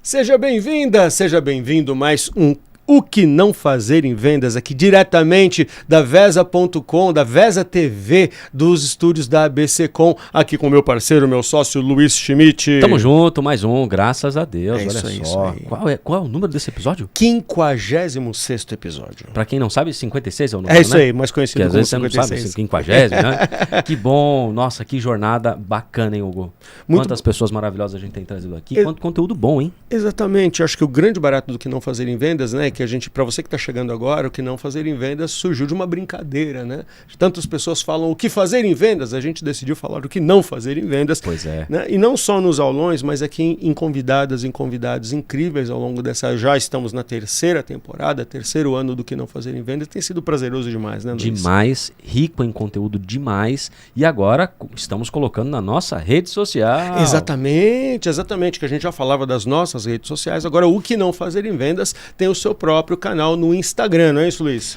Seja bem-vinda, seja bem-vindo mais um O Que Não Fazer em Vendas, aqui diretamente da Vesa.com, da Vesa TV, dos estúdios da ABC.com, aqui com meu parceiro, meu sócio Luiz Schmidt. Tamo junto, mais um, graças a Deus, É olha isso aí, só. isso aí. Qual é o número desse episódio? 56º episódio. Pra quem não sabe, 56 é o número, É isso né? aí, mais conhecido Porque às como vezes 56. você não sabe, 50, né? Que bom, nossa, que jornada bacana, hein, Hugo? Quantas pessoas maravilhosas a gente tem trazido aqui, quanto conteúdo bom, hein? Exatamente, acho que o grande barato do Que Não Fazer em Vendas, né, que a gente, para você que está chegando agora, o Que Não Fazer em Vendas surgiu de uma brincadeira, né? Tantas pessoas falam o que fazer em vendas, a gente decidiu falar do que não fazer em vendas. Pois é. Né? E não só nos aulões, mas aqui em convidadas, em convidados incríveis ao longo dessa, já estamos na terceira temporada, terceiro ano do Que Não Fazer em Vendas, tem sido prazeroso demais, né, Luiz? Demais, rico em conteúdo demais, e agora estamos colocando na nossa rede social. Exatamente, que a gente já falava das nossas redes sociais, agora o Que Não Fazer em Vendas tem o seu próprio canal no Instagram, não é isso, Luiz?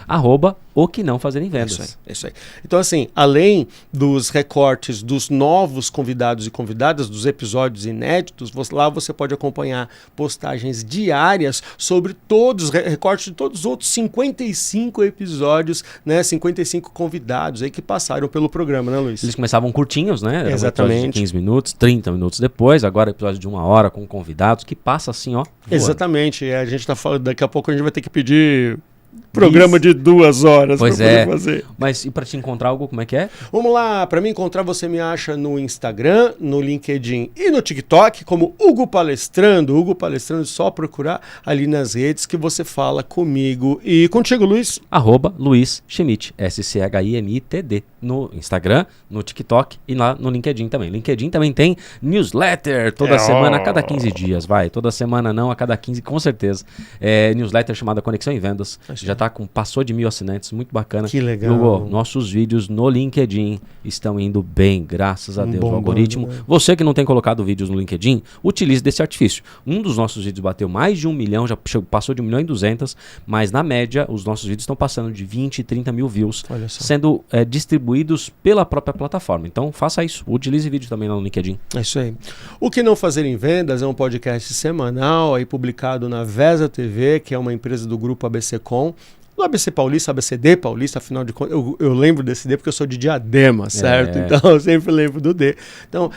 @o que não fazer em vendas. Isso aí. Então, assim, além dos recortes dos novos convidados e convidadas, dos episódios inéditos, lá você pode acompanhar postagens diárias sobre todos, recortes de todos os outros 55 episódios, né? 55 convidados aí que passaram pelo programa, né, Luiz? Eles começavam curtinhos, né? Era Exatamente. Um episódio de 15 minutos, 30 minutos depois, agora episódio de 1 hora com convidados, que passa assim, ó. Voando. Exatamente. A gente tá falando, daqui a pouco a gente vai ter que pedir programa de 2 horas para poder fazer. Mas e para te encontrar algo, como é que é? Vamos lá, para me encontrar você me acha no Instagram, no LinkedIn e no TikTok como Hugo Palestrando. Hugo Palestrando, só procurar ali nas redes que você fala comigo. E contigo, Luiz? @Luiz Schmidt, SCHIMITD, no Instagram, no TikTok e lá no LinkedIn também. LinkedIn também tem newsletter toda semana, a cada 15 dias, vai. Toda semana não, a cada 15, com certeza. Newsletter chamada Conexão em Vendas. Já passou de 1.000 assinantes, muito bacana. Que legal. Hugo, nossos vídeos no LinkedIn estão indo bem, graças a Deus. O algoritmo. Né? Você que não tem colocado vídeos no LinkedIn, utilize desse artifício. Um dos nossos vídeos bateu mais de 1 milhão, já passou de 1.200.000, mas na média os nossos vídeos estão passando de 20 e 30 mil views, sendo distribuídos pela própria plataforma. Então faça isso, utilize vídeo também lá no LinkedIn. É isso aí. O Que Não Fazer em Vendas é um podcast semanal aí publicado na Vesa TV, que é uma empresa do grupo ABC.com. No ABC Paulista, ABCD Paulista, afinal de contas, eu lembro desse D porque eu sou de Diadema, certo? Então eu sempre lembro do D. Então,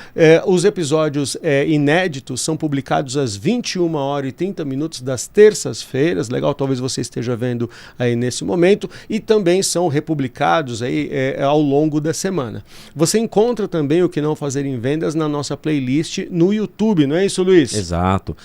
os episódios inéditos são publicados às 21h30 das terças-feiras. Legal, talvez você esteja vendo aí nesse momento. E também são republicados aí ao longo da semana. Você encontra também o Que Não Fazer em Vendas na nossa playlist no YouTube, não é isso, Luiz? Exato.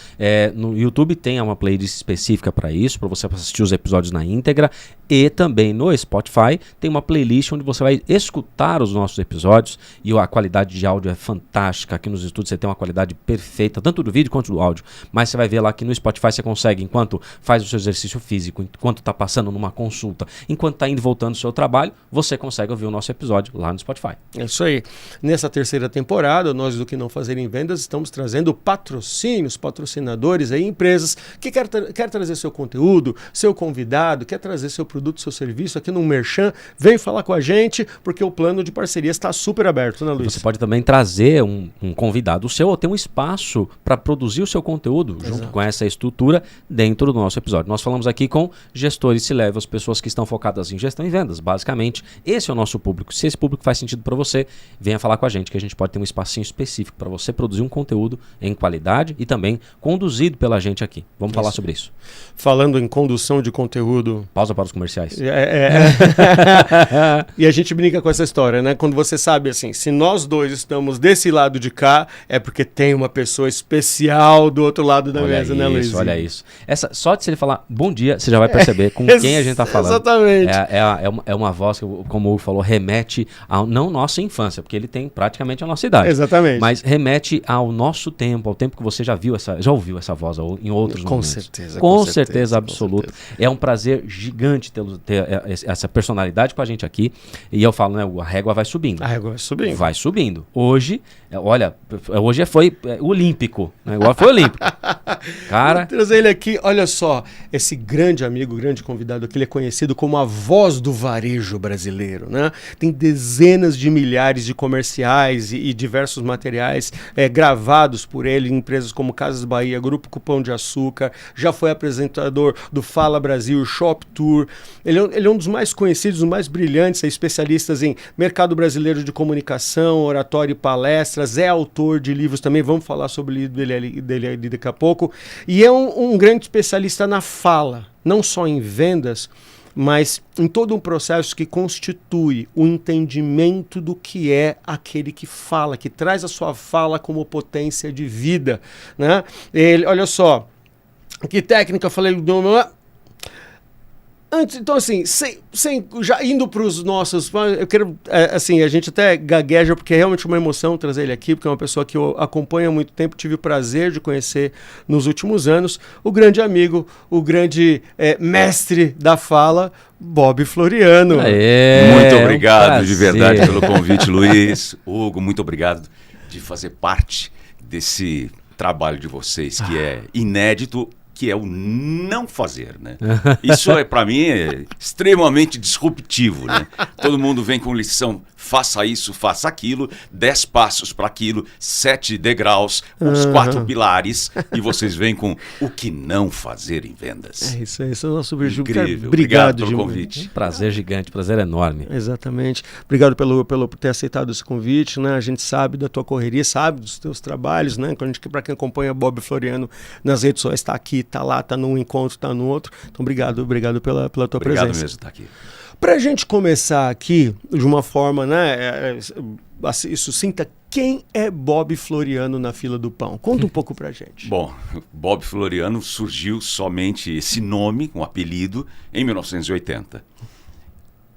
No YouTube tem uma playlist específica para isso, para você assistir os episódios na íntegra. E também no Spotify tem uma playlist onde você vai escutar os nossos episódios e a qualidade de áudio é fantástica. Aqui nos estúdios você tem uma qualidade perfeita, tanto do vídeo quanto do áudio. Mas você vai ver lá que no Spotify você consegue, enquanto faz o seu exercício físico, enquanto está passando numa consulta, enquanto está indo e voltando do seu trabalho, você consegue ouvir o nosso episódio lá no Spotify. É isso aí. Nessa terceira temporada, nós do Que Não Fazer em Vendas estamos trazendo patrocínios, patrocinadores aí, empresas que quer trazer seu conteúdo, seu convidado, quer trazer seu produto, seu serviço aqui no Merchan, vem falar com a gente, porque o plano de parceria está super aberto, né, Luiz? Você pode também trazer um convidado seu ou ter um espaço para produzir o seu conteúdo junto com essa estrutura dentro do nosso episódio. Nós falamos aqui com gestores C-Levels, pessoas que estão focadas em gestão e vendas, basicamente. Esse é o nosso público. Se esse público faz sentido para você, venha falar com a gente, que a gente pode ter um espacinho específico para você produzir um conteúdo em qualidade e também conduzido pela gente aqui. Vamos falar sobre isso. Falando em condução de conteúdo... Pausa para os comerciais. E a gente brinca com essa história, né? Quando você sabe assim, se nós dois estamos desse lado de cá, é porque tem uma pessoa especial do outro lado da mesa, né, Luiz? Olha isso. Só de se ele falar bom dia, você já vai perceber com quem a gente está falando. Exatamente. É uma voz que, como o Hugo falou, remete a não nossa infância, porque ele tem praticamente a nossa idade. Exatamente. Mas remete ao nosso tempo, ao tempo que você já ouviu essa voz em outros momentos. Com certeza absoluta. É um prazer gigante ter essa personalidade com a gente aqui. E eu falo, né, a régua vai subindo. A régua vai subindo. Vai subindo. Hoje, olha, hoje foi olímpico. Né? Agora foi olímpico. Cara... Vou trazer ele aqui, olha só, esse grande amigo, grande convidado aqui, ele é conhecido como a voz do varejo brasileiro, né? Tem dezenas de milhares de comerciais e diversos materiais gravados por ele em empresas como Casas Bahia, Grupo Pão de Açúcar, já foi apresentador do Fala Brasil, Shop Tour. Ele é um dos mais conhecidos, dos mais brilhantes, é especialistas em mercado brasileiro de comunicação, oratório e palestras, é autor de livros também, vamos falar sobre o livro dele daqui a pouco, e é um grande especialista na fala, não só em vendas, mas em todo um processo que constitui o entendimento do que é aquele que fala, que traz a sua fala como potência de vida, né? Ele, olha só, que técnica, eu falei... Antes, então, assim, já indo para os nossos... Eu quero, assim, a gente até gagueja, porque é realmente uma emoção trazer ele aqui, porque é uma pessoa que eu acompanho há muito tempo, tive o prazer de conhecer nos últimos anos, o grande amigo, o grande mestre da fala, Bob Floriano. Muito obrigado, de verdade, pelo convite, Luiz. Hugo, muito obrigado de fazer parte desse trabalho de vocês, que é inédito, que é o não fazer, né? Isso para mim é extremamente disruptivo, né? Todo mundo vem com lição, faça isso, faça aquilo, 10 passos para aquilo, 7 degraus, os 4 pilares, e vocês vêm com o que não fazer em vendas. É isso é o nosso objetivo. Incrível. Obrigado pelo convite. Prazer gigante, prazer enorme. Exatamente. Obrigado por ter aceitado esse convite, né? A gente sabe da tua correria, sabe dos teus trabalhos, né? Para quem acompanha Bob Floriano nas redes sociais, está aqui, está lá, está num encontro, está no outro. Então, obrigado pela tua presença. Obrigado mesmo estar aqui. Para a gente começar aqui de uma forma, né, sucinta, quem é Bob Floriano na fila do pão? Conta um pouco pra gente. Bom, Bob Floriano surgiu somente esse nome, um apelido, em 1980.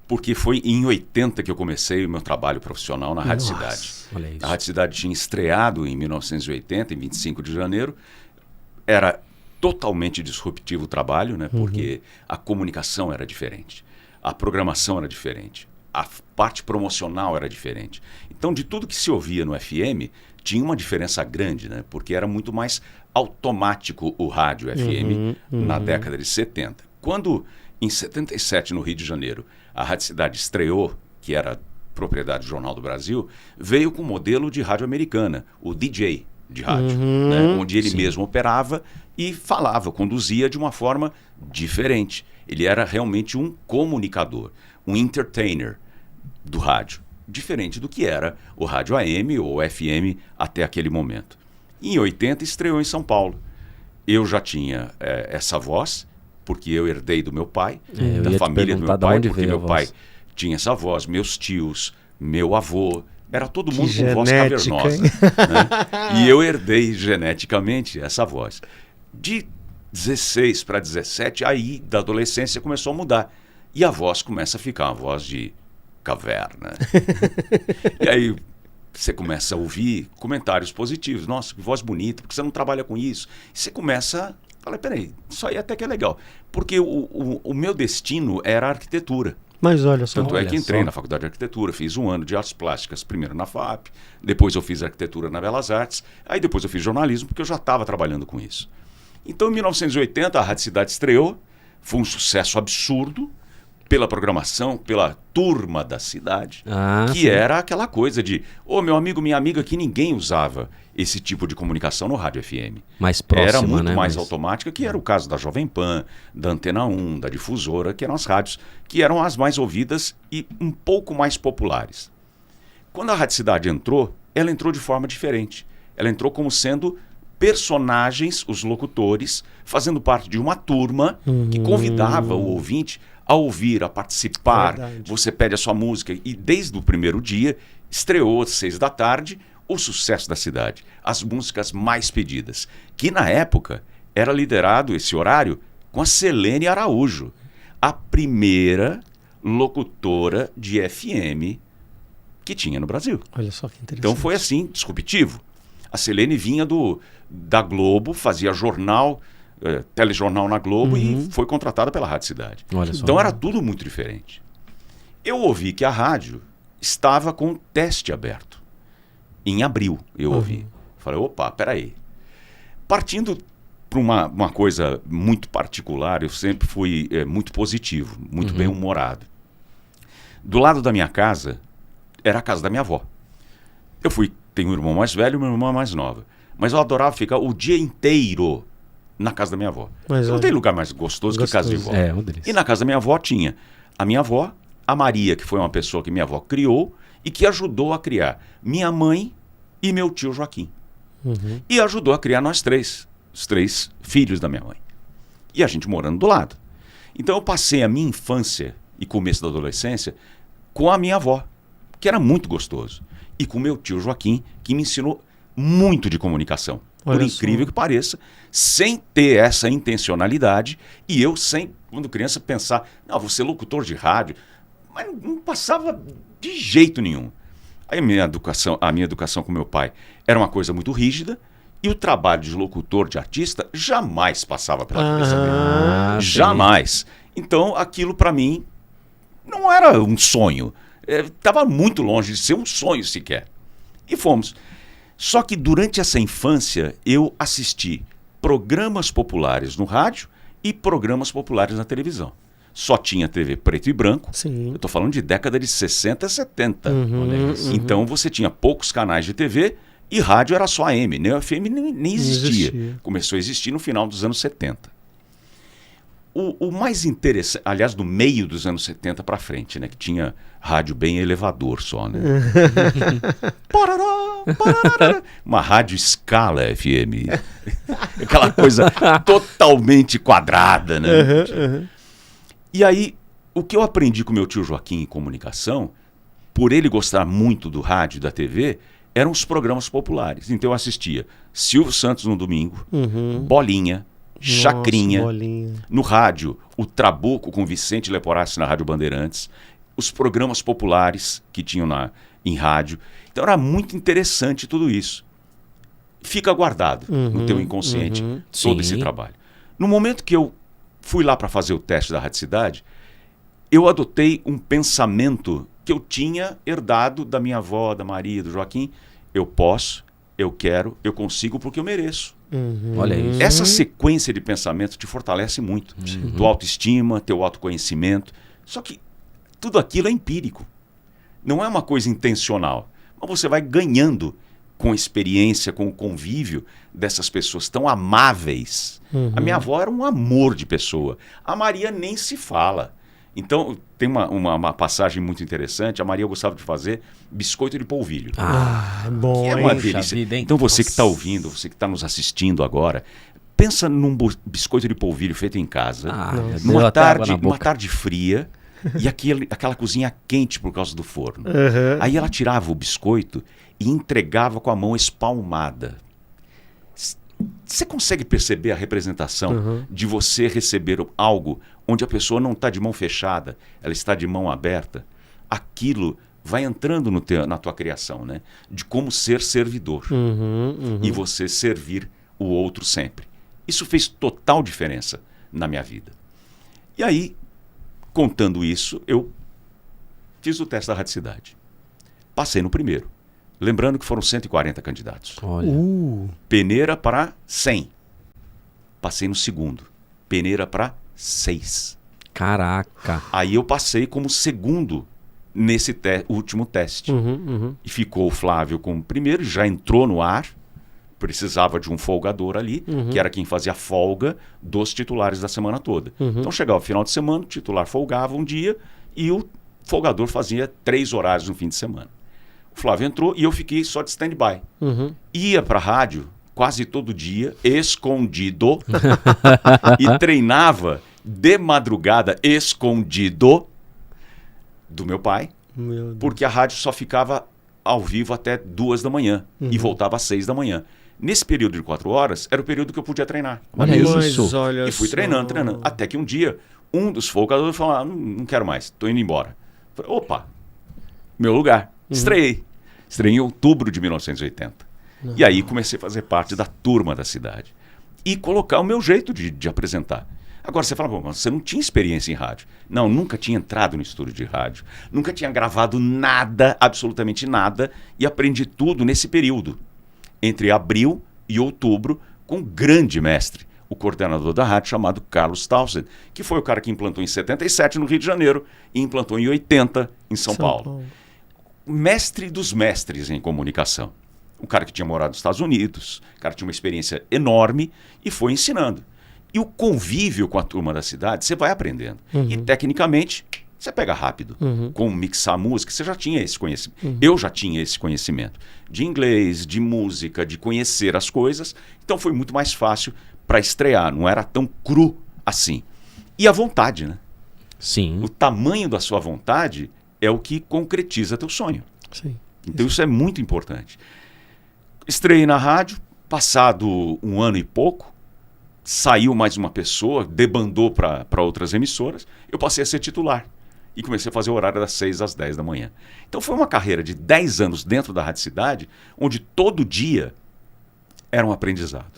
Porque foi em 80 que eu comecei o meu trabalho profissional na Rádio Cidade. Olha isso. A Rádio Cidade tinha estreado em 1980, em 25 de janeiro. Era totalmente disruptivo o trabalho, né? Porque a comunicação era diferente. A programação era diferente, a parte promocional era diferente. Então, de tudo que se ouvia no FM, tinha uma diferença grande, né? Porque era muito mais automático o rádio FM na década de 70. Quando, em 77, no Rio de Janeiro, a Rádio Cidade estreou, que era propriedade do Jornal do Brasil, veio com o modelo de rádio americana, o DJ de rádio, né? Onde ele mesmo operava e falava, conduzia de uma forma diferente. Ele era realmente um comunicador, um entertainer do rádio, diferente do que era o rádio AM ou FM até aquele momento. Em 80 estreou em São Paulo. Eu já tinha essa voz, porque eu herdei do meu pai, da família do meu pai, porque meu pai tinha essa voz, meus tios, meu avô, era todo mundo com voz cavernosa. Né? E eu herdei geneticamente essa voz. De 16 para 17, aí da adolescência começou a mudar. E a voz começa a ficar uma voz de caverna. E aí você começa a ouvir comentários positivos. Nossa, que voz bonita, porque você não trabalha com isso. E você começa a falar, peraí, isso aí até que é legal. Porque o meu destino era a arquitetura. Mas olha só. Tanto é que entrei na Faculdade de Arquitetura, fiz 1 ano de artes plásticas, primeiro na FAP, depois eu fiz arquitetura na Belas Artes, aí depois eu fiz jornalismo, porque eu já estava trabalhando com isso. Então, em 1980, a Rádio Cidade estreou, foi um sucesso absurdo pela programação, pela turma da cidade, que era aquela coisa de, meu amigo, minha amiga, que ninguém usava esse tipo de comunicação no rádio FM. Mais próxima, era muito né? mais automática, que era o caso da Jovem Pan, da Antena 1, da Difusora, que eram as rádios que eram as mais ouvidas e um pouco mais populares. Quando a Rádio Cidade entrou, ela entrou de forma diferente. Ela entrou como sendo personagens, os locutores, fazendo parte de uma turma que convidava o ouvinte a ouvir, a participar. Verdade. Você pede a sua música e desde o primeiro dia estreou às 6 da tarde o sucesso da cidade, as músicas mais pedidas, que na época era liderado esse horário com a Selene Araújo, a primeira locutora de FM que tinha no Brasil. Olha só que interessante. Então foi assim, disruptivo. A Selene vinha da Globo, fazia jornal telejornal na Globo e foi contratada pela Rádio Cidade. Olha só. Então era tudo muito diferente. Eu ouvi que a rádio estava com um teste aberto. Em abril, eu ouvi. Falei, opa, peraí. Partindo para uma coisa muito particular, eu sempre fui muito positivo, muito bem-humorado. Do lado da minha casa, era a casa da minha avó. Tenho um irmão mais velho e uma irmã mais nova. Mas eu adorava ficar o dia inteiro na casa da minha avó. Não tem lugar mais gostoso que casa de vó. Uma delícia. E na casa da minha avó tinha a minha avó, a Maria, que foi uma pessoa que minha avó criou e que ajudou a criar minha mãe e meu tio Joaquim. E ajudou a criar nós três, os 3 filhos da minha mãe. E a gente morando do lado. Então eu passei a minha infância e começo da adolescência com a minha avó, que era muito gostoso. E com meu tio Joaquim, que me ensinou muito de comunicação. Por incrível que pareça, sem ter essa intencionalidade, e eu sem, quando criança, pensar, não, vou ser locutor de rádio, mas não passava de jeito nenhum. Aí a minha educação com meu pai era uma coisa muito rígida, e o trabalho de locutor, de artista, jamais passava pela cabeça dele. Jamais. Então, aquilo para mim não era um sonho. Estava muito longe de ser um sonho sequer. E fomos. Só que durante essa infância eu assisti programas populares no rádio e programas populares na televisão. Só tinha TV preto e branco. Sim. Eu estou falando de década de 60 e 70. Então você tinha poucos canais de TV e rádio era só AM. Nem o FM nem existia. Começou a existir no final dos anos 70. O mais interessante, aliás, do meio dos anos 70 para frente, né? Que tinha rádio bem elevador só, né? Uma rádio escala FM. Aquela coisa totalmente quadrada, né? E aí, o que eu aprendi com meu tio Joaquim em comunicação, por ele gostar muito do rádio e da TV, eram os programas populares. Então eu assistia Silvio Santos no domingo, Bolinha, Chacrinha. Bolinha. No rádio, o Trabuco com Vicente Leporassi na Rádio Bandeirantes, os programas populares que tinham em rádio. Então era muito interessante tudo isso. Fica guardado no teu inconsciente todo esse trabalho. No momento que eu fui lá para fazer o teste da Rádio Cidade, eu adotei um pensamento que eu tinha herdado da minha avó, da Maria, do Joaquim. Eu posso, eu quero, eu consigo porque eu mereço. Olha isso. Essa sequência de pensamento te fortalece muito. Tua autoestima, teu autoconhecimento. Só que tudo aquilo é empírico. Não é uma coisa intencional. Mas você vai ganhando com a experiência, com o convívio dessas pessoas tão amáveis. A minha avó era um amor de pessoa. A Maria nem se fala. Então, tem uma passagem muito interessante. A Maria gostava de fazer biscoito de polvilho. Bom, que é uma delícia. Então, você que está ouvindo, você que está nos assistindo agora, pensa num biscoito de polvilho feito em casa, numa tarde fria, e aquela cozinha quente por causa do forno. Aí ela tirava o biscoito e entregava com a mão espalmada. Você consegue perceber a representação de você receber algo onde a pessoa não está de mão fechada, ela está de mão aberta? Aquilo vai entrando na tua criação, né? De como ser servidor. E você servir o outro sempre. Isso fez total diferença na minha vida. E aí, contando isso, eu fiz o teste da Rádio Cidade. Passei no primeiro. Lembrando que foram 140 candidatos. Olha. Peneira para 100. Passei no segundo. Peneira para 6. Caraca. Aí eu passei como segundo nesse último teste. E ficou o Flávio como primeiro, já entrou no ar. Precisava de um folgador ali, que era quem fazia a folga dos titulares da semana toda. Então chegava o final de semana, o titular folgava um dia e o folgador fazia 3 horários no fim de semana. O Flávio entrou e eu fiquei só de stand-by. Ia para a rádio quase todo dia, escondido, e treinava de madrugada, escondido, do meu pai, porque a rádio só ficava ao vivo até 2 da manhã e voltava às 6 da manhã. Nesse período de 4 horas, era o período que eu podia treinar. Olha isso. E fui treinando. Até que um dia, um dos folgadores falou, não quero mais, estou indo embora. Falei, opa, meu lugar. Estreiei em outubro de 1980. E aí comecei a fazer parte da turma da cidade. e colocar o meu jeito de apresentar. Agora você fala, bom, mas você não tinha experiência em rádio. Não, nunca tinha entrado no estúdio de rádio. Nunca tinha gravado nada, absolutamente nada, e aprendi tudo nesse período. Entre abril e outubro, com um grande mestre, o coordenador da rádio chamado Carlos Townsend, que foi o cara que implantou em 77 no Rio de Janeiro e implantou em 80 em São Paulo. Mestre dos mestres em comunicação. Um cara que tinha morado nos Estados Unidos, o cara que tinha uma experiência enorme e foi ensinando. E o convívio com a turma da cidade, você vai aprendendo. E tecnicamente, você pega rápido. Como mixar música, você já tinha esse conhecimento. Eu já tinha esse conhecimento. De inglês, de música, de conhecer as coisas. Então foi muito mais fácil para estrear. Não era tão cru assim. E a vontade, né? Sim. O tamanho da sua vontade é o que concretiza teu sonho. Sim. Então isso é muito importante. Estreiei na rádio, passado 1 ano e pouco, saiu mais uma pessoa, debandou para outras emissoras, eu passei a ser titular e comecei a fazer o horário das 6 às 10 da manhã. Então foi uma carreira de 10 anos dentro da Rádio Cidade, onde todo dia era um aprendizado.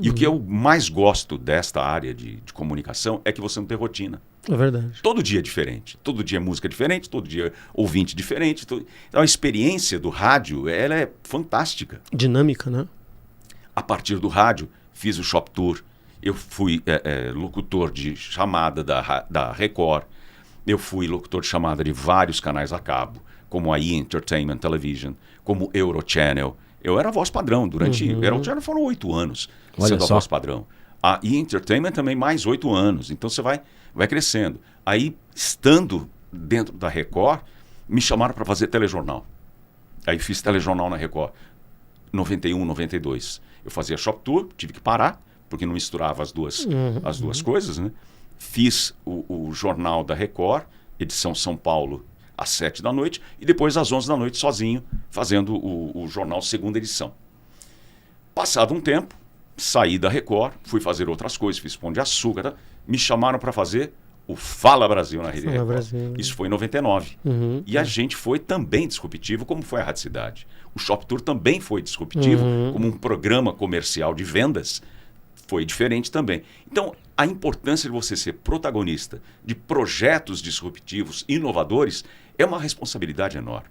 E o que eu mais gosto desta área de comunicação é que você não tem rotina. É verdade. Todo dia é diferente, todo dia é música diferente, todo dia é ouvinte diferente. Então a experiência do rádio, ela é fantástica. Dinâmica, né? A partir do rádio, fiz o Shop Tour, eu fui locutor de chamada da Record, eu fui locutor de chamada de vários canais a cabo, como a E! Entertainment Television, como Eurochannel. Eu era a voz padrão durante... Eurochannel foram 8 anos sendo a voz padrão. A E! Entertainment também mais 8 anos. Então você vai crescendo. Aí, estando dentro da Record, me chamaram para fazer telejornal. Aí fiz telejornal na Record, 91, 92. Eu fazia Shop Tour, tive que parar, porque não misturava as duas coisas, né? Fiz o jornal da Record, edição São Paulo, às 7 da noite, e depois às 11 da noite, sozinho, fazendo o jornal segunda edição. Passado um tempo, saí da Record, fui fazer outras coisas, fiz Pão de Açúcar, me chamaram para fazer o Fala Brasil na Rede Record. Brasil. Isso foi em 99. E a gente foi também disruptivo, como foi a Rádio Cidade. O Shop Tour também foi disruptivo, como um programa comercial de vendas, foi diferente também. Então, a importância de você ser protagonista de projetos disruptivos, inovadores, é uma responsabilidade enorme.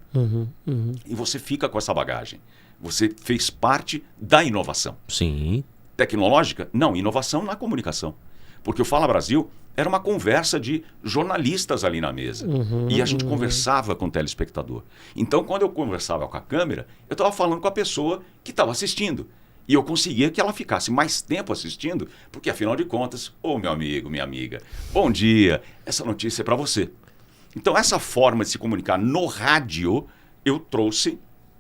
E você fica com essa bagagem. Você fez parte da inovação. Sim. Tecnológica? Não, inovação na comunicação. Porque o Fala Brasil era uma conversa de jornalistas ali na mesa. E a gente conversava com o telespectador. Então, quando eu conversava com a câmera, eu estava falando com a pessoa que estava assistindo. E eu conseguia que ela ficasse mais tempo assistindo, porque, afinal de contas, meu amigo, minha amiga, bom dia, essa notícia é para você. Então, essa forma de se comunicar no rádio, eu trouxe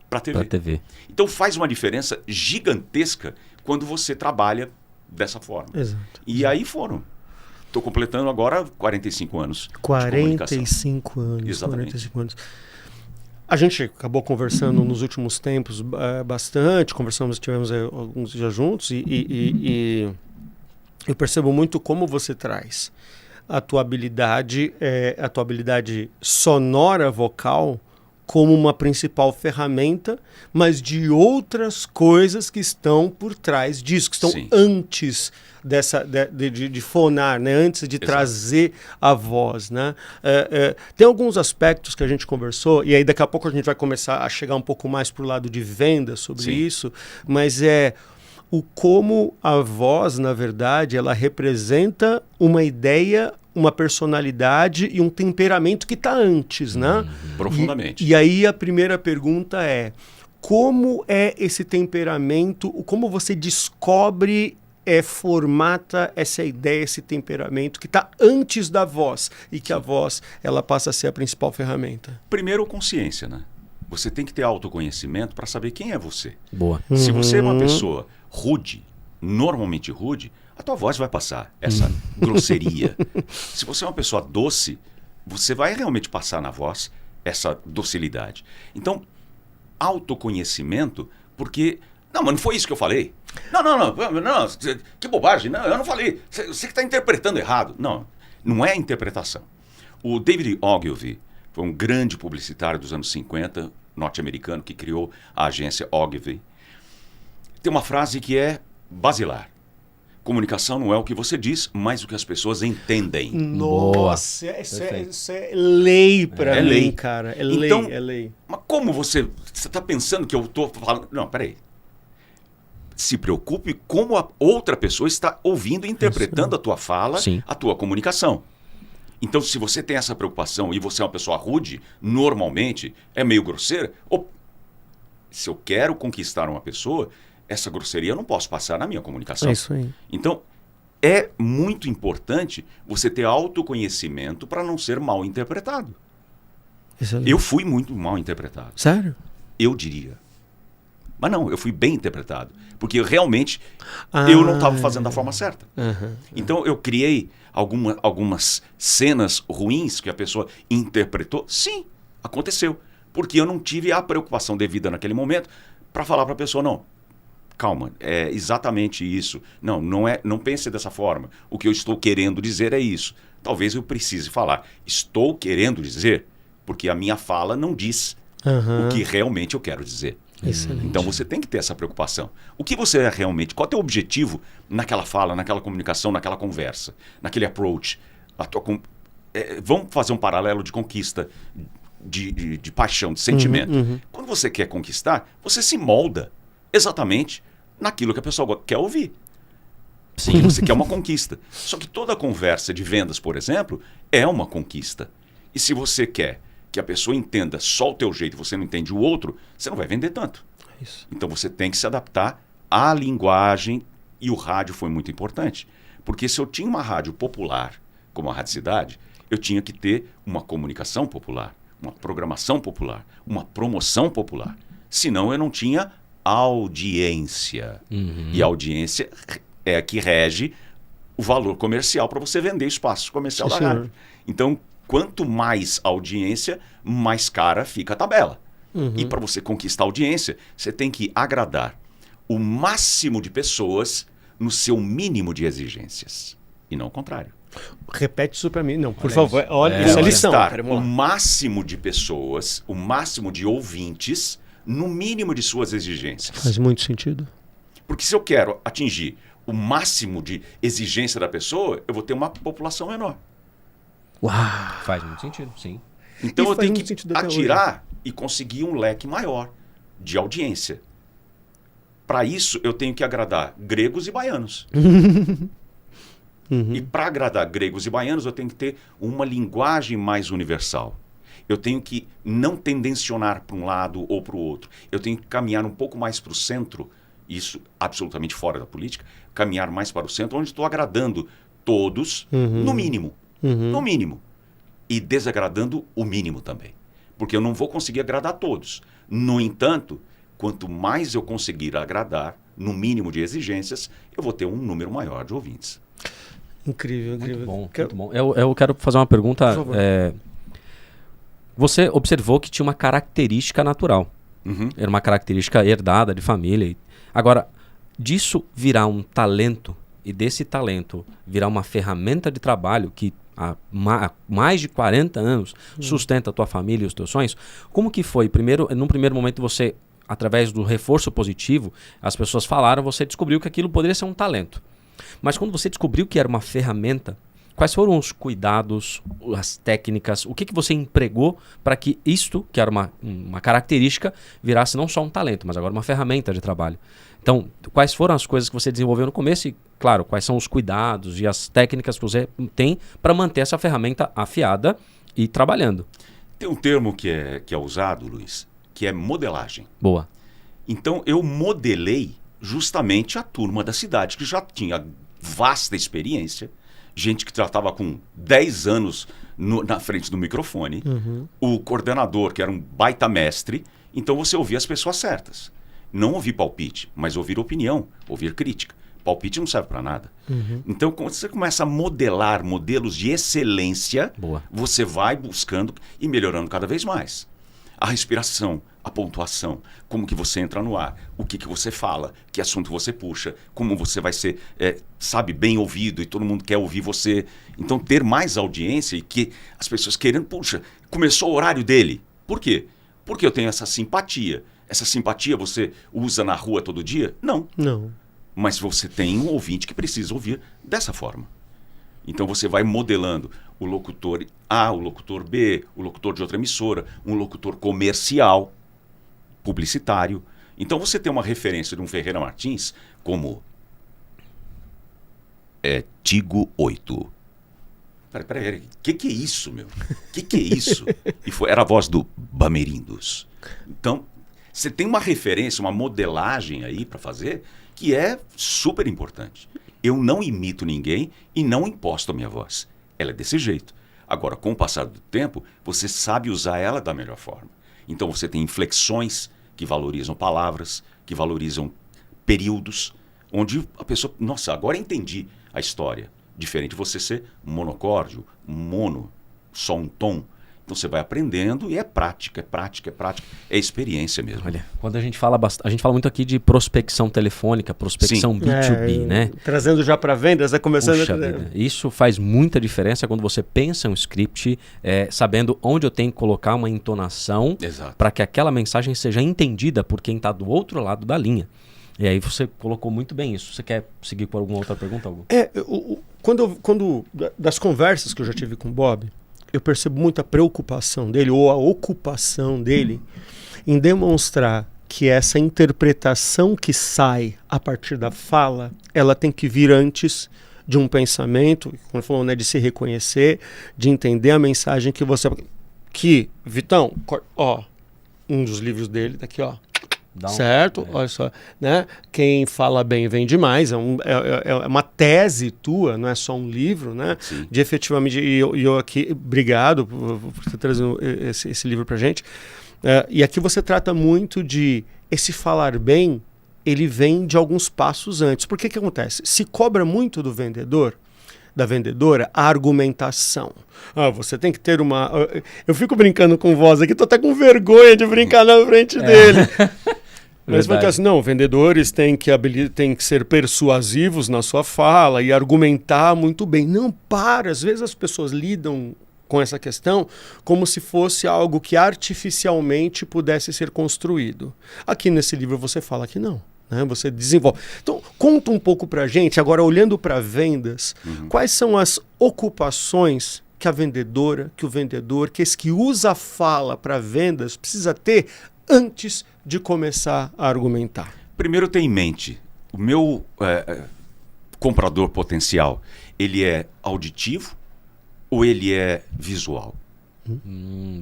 para a TV. Então, faz uma diferença gigantesca quando você trabalha dessa forma. Exato. E aí foram. Estou completando agora 45 anos 45 anos. Exatamente. 45 anos. A gente acabou conversando nos últimos tempos bastante, tivemos alguns dias juntos e eu percebo muito como você traz a tua habilidade sonora vocal como uma principal ferramenta, mas de outras coisas que estão por trás disso, que estão antes de fonar, né? Antes de trazer a voz. Né? Tem alguns aspectos que a gente conversou, e aí daqui a pouco a gente vai começar a chegar um pouco mais para o lado de venda sobre isso, mas o como a voz, na verdade, ela representa uma ideia, uma personalidade e um temperamento que está antes, né? Profundamente. E aí a primeira pergunta é, como é esse temperamento, como você descobre, formata essa ideia, esse temperamento que está antes da voz e que a voz ela passa a ser a principal ferramenta? Primeiro, consciência, né? Você tem que ter autoconhecimento para saber quem é você. Boa. Se você é uma pessoa rude, normalmente rude, a tua voz vai passar essa grosseria. Se você é uma pessoa doce, você vai realmente passar na voz essa docilidade. Então, autoconhecimento, porque... Não, mas não foi isso que eu falei. Não, que bobagem. Não, eu não falei. Você que está interpretando errado. Não é interpretação. O David Ogilvy foi um grande publicitário dos anos 50, norte-americano, que criou a agência Ogilvy. Tem uma frase que é basilar. Comunicação não é o que você diz, mas o que as pessoas entendem. Nossa, isso é lei pra mim, lei. cara. É Então, lei, é lei. Mas como você está pensando que eu estou falando... Não, peraí. Se preocupe como a outra pessoa está ouvindo e interpretando a tua fala, Sim. a tua comunicação. Então, se você tem essa preocupação e você é uma pessoa rude, normalmente é meio grosseira, se eu quero conquistar uma pessoa, essa grosseria eu não posso passar na minha comunicação. É isso aí. Então, é muito importante você ter autoconhecimento para não ser mal interpretado. Excelente. Eu fui muito mal interpretado. Sério? Eu diria. Mas não, eu fui bem interpretado. Porque realmente eu não estava fazendo da forma certa. Então eu criei algumas cenas ruins que a pessoa interpretou. Sim, aconteceu. Porque eu não tive a preocupação devida naquele momento para falar para a pessoa, não, calma, é exatamente isso. Não pense dessa forma. O que eu estou querendo dizer é isso. Talvez eu precise falar. Estou querendo dizer, porque a minha fala não diz o que realmente eu quero dizer. Excelente. Então você tem que ter essa preocupação. O que você é realmente, qual é o teu objetivo naquela fala, naquela comunicação, naquela conversa, naquele approach? Vamos fazer um paralelo de conquista, de paixão, de sentimento. Quando você quer conquistar, você se molda exatamente naquilo que a pessoa quer ouvir. Sim. Porque você quer uma conquista. Só que toda conversa de vendas, por exemplo, é uma conquista. E se você quer que a pessoa entenda só o teu jeito e você não entende o outro, você não vai vender tanto. Isso. Então você tem que se adaptar à linguagem, e o rádio foi muito importante. Porque se eu tinha uma rádio popular, como a Rádio Cidade, eu tinha que ter uma comunicação popular, uma programação popular, uma promoção popular. Senão eu não tinha audiência. E a audiência é a que rege o valor comercial para você vender espaço comercial da rádio. Então, quanto mais audiência, mais cara fica a tabela. E para você conquistar a audiência, você tem que agradar o máximo de pessoas no seu mínimo de exigências. E não o contrário. Repete isso para mim. Não, por Olha favor. isso. Olha, isso é lição. Conquistar o máximo de pessoas, o máximo de ouvintes, no mínimo de suas exigências. Faz muito sentido. Porque se eu quero atingir o máximo de exigência da pessoa, eu vou ter uma população menor. Uau! Faz muito sentido, sim. Então E eu faz tenho muito que sentido até atirar e conseguir um leque maior de audiência. Para isso, eu tenho que agradar gregos e baianos. E para agradar gregos e baianos, eu tenho que ter uma linguagem mais universal. Eu tenho que não tendencionar para um lado ou para o outro. Eu tenho que caminhar um pouco mais para o centro, isso absolutamente fora da política, caminhar mais para o centro, onde estou agradando todos, no mínimo. No mínimo. E desagradando o mínimo também. Porque eu não vou conseguir agradar todos. No entanto, quanto mais eu conseguir agradar, no mínimo de exigências, eu vou ter um número maior de ouvintes. Incrível, incrível. Muito bom. Eu quero fazer uma pergunta. Por favor. Você observou que tinha uma característica natural. Era uma característica herdada de família. Agora, disso virar um talento, e desse talento virar uma ferramenta de trabalho que há mais de 40 anos sustenta a tua família e os teus sonhos, como que foi? Num primeiro momento você, através do reforço positivo, as pessoas falaram, você descobriu que aquilo poderia ser um talento. Mas quando você descobriu que era uma ferramenta, quais foram os cuidados, as técnicas, o que você empregou para que isto, que era uma característica, virasse não só um talento, mas agora uma ferramenta de trabalho? Então, quais foram as coisas que você desenvolveu no começo e, claro, quais são os cuidados e as técnicas que você tem para manter essa ferramenta afiada e trabalhando? Tem um termo que é usado, Luiz, que é modelagem. Boa. Então, eu modelei justamente a turma da cidade, que já tinha vasta experiência, gente que já estava com 10 anos na frente do microfone, o coordenador, que era um baita mestre, então você ouvia as pessoas certas. Não ouvir palpite, mas ouvir opinião, ouvir crítica. Palpite não serve para nada. Então, quando você começa a modelar modelos de excelência, Boa. você vai buscando e melhorando cada vez mais. A respiração, a pontuação, como que você entra no ar, o que você fala, que assunto você puxa, como você vai ser, bem ouvido e todo mundo quer ouvir você. Então, ter mais audiência e que as pessoas querendo, puxa, começou o horário dele. Por quê? Porque eu tenho essa simpatia. Essa simpatia você usa na rua todo dia? Não. Não. Mas você tem um ouvinte que precisa ouvir dessa forma. Então você vai modelando o locutor A, o locutor B, o locutor de outra emissora, um locutor comercial, publicitário. Então você tem uma referência de um Ferreira Martins como Tigo 8. Peraí, que é isso, meu? Que é isso? Era a voz do Bamerindos. Então, você tem uma referência, uma modelagem aí para fazer que é super importante. Eu não imito ninguém e não imposto a minha voz. Ela é desse jeito. Agora, com o passar do tempo, você sabe usar ela da melhor forma. Então, você tem inflexões que valorizam palavras, que valorizam períodos, onde a pessoa... Nossa, agora entendi a história. Diferente de você ser monocórdio, mono, só um tom. Então você vai aprendendo e é prática, é experiência mesmo. Olha, quando a gente fala muito aqui de prospecção telefônica, prospecção Sim. B2B, né? Trazendo já para vendas, começando Puxa vida, isso faz muita diferença quando você pensa um script, sabendo onde eu tenho que colocar uma entonação para que aquela mensagem seja entendida por quem está do outro lado da linha. E aí você colocou muito bem isso. Você quer seguir com alguma outra pergunta, Hugo? Das conversas que eu já tive com o Bob, eu percebo muita preocupação dele, ou a ocupação dele, em demonstrar que essa interpretação que sai a partir da fala, ela tem que vir antes de um pensamento, como falou, né, de se reconhecer, de entender a mensagem que você... Que, Vitão, ó, um dos livros dele, daqui, ó. Certo? Olha só, né? Quem fala bem vende mais, é uma tese tua, não é só um livro, né? Sim. De efetivamente, e eu aqui, obrigado por ter trazido esse livro pra gente. E aqui você trata muito de esse falar bem, ele vem de alguns passos antes. Por que acontece? Se cobra muito do vendedor, da vendedora, a argumentação. Você tem que ter uma... Eu fico brincando com voz aqui, tô até com vergonha de brincar na frente dele. Mas porque assim, não, vendedores têm que ser persuasivos na sua fala e argumentar muito bem. Não, às vezes as pessoas lidam com essa questão como se fosse algo que artificialmente pudesse ser construído. Aqui nesse livro você fala que não. Né? Você desenvolve. Então, conta um pouco pra gente, agora olhando para vendas, quais são as ocupações que a vendedora, que o vendedor, que esse que usa a fala para vendas precisa ter antes de começar a argumentar? Primeiro, tenha em mente, o meu comprador potencial, ele é auditivo ou ele é visual?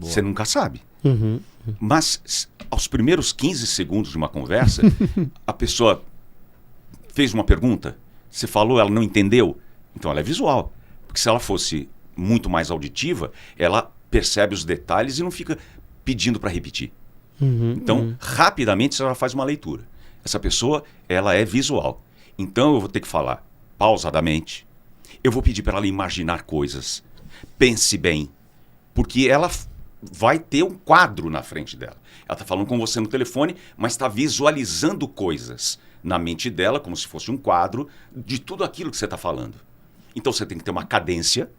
Você nunca sabe. Mas aos primeiros 15 segundos de uma conversa, a pessoa fez uma pergunta, você falou, ela não entendeu, então ela é visual. Porque se ela fosse muito mais auditiva, ela percebe os detalhes e não fica pedindo para repetir. Então, rapidamente, ela faz uma leitura. Essa pessoa, ela é visual. Então, eu vou ter que falar pausadamente. Eu vou pedir para ela imaginar coisas. Pense bem. Porque ela vai ter um quadro na frente dela. Ela está falando com você no telefone, mas está visualizando coisas na mente dela, como se fosse um quadro, de tudo aquilo que você está falando. Então, você tem que ter uma cadência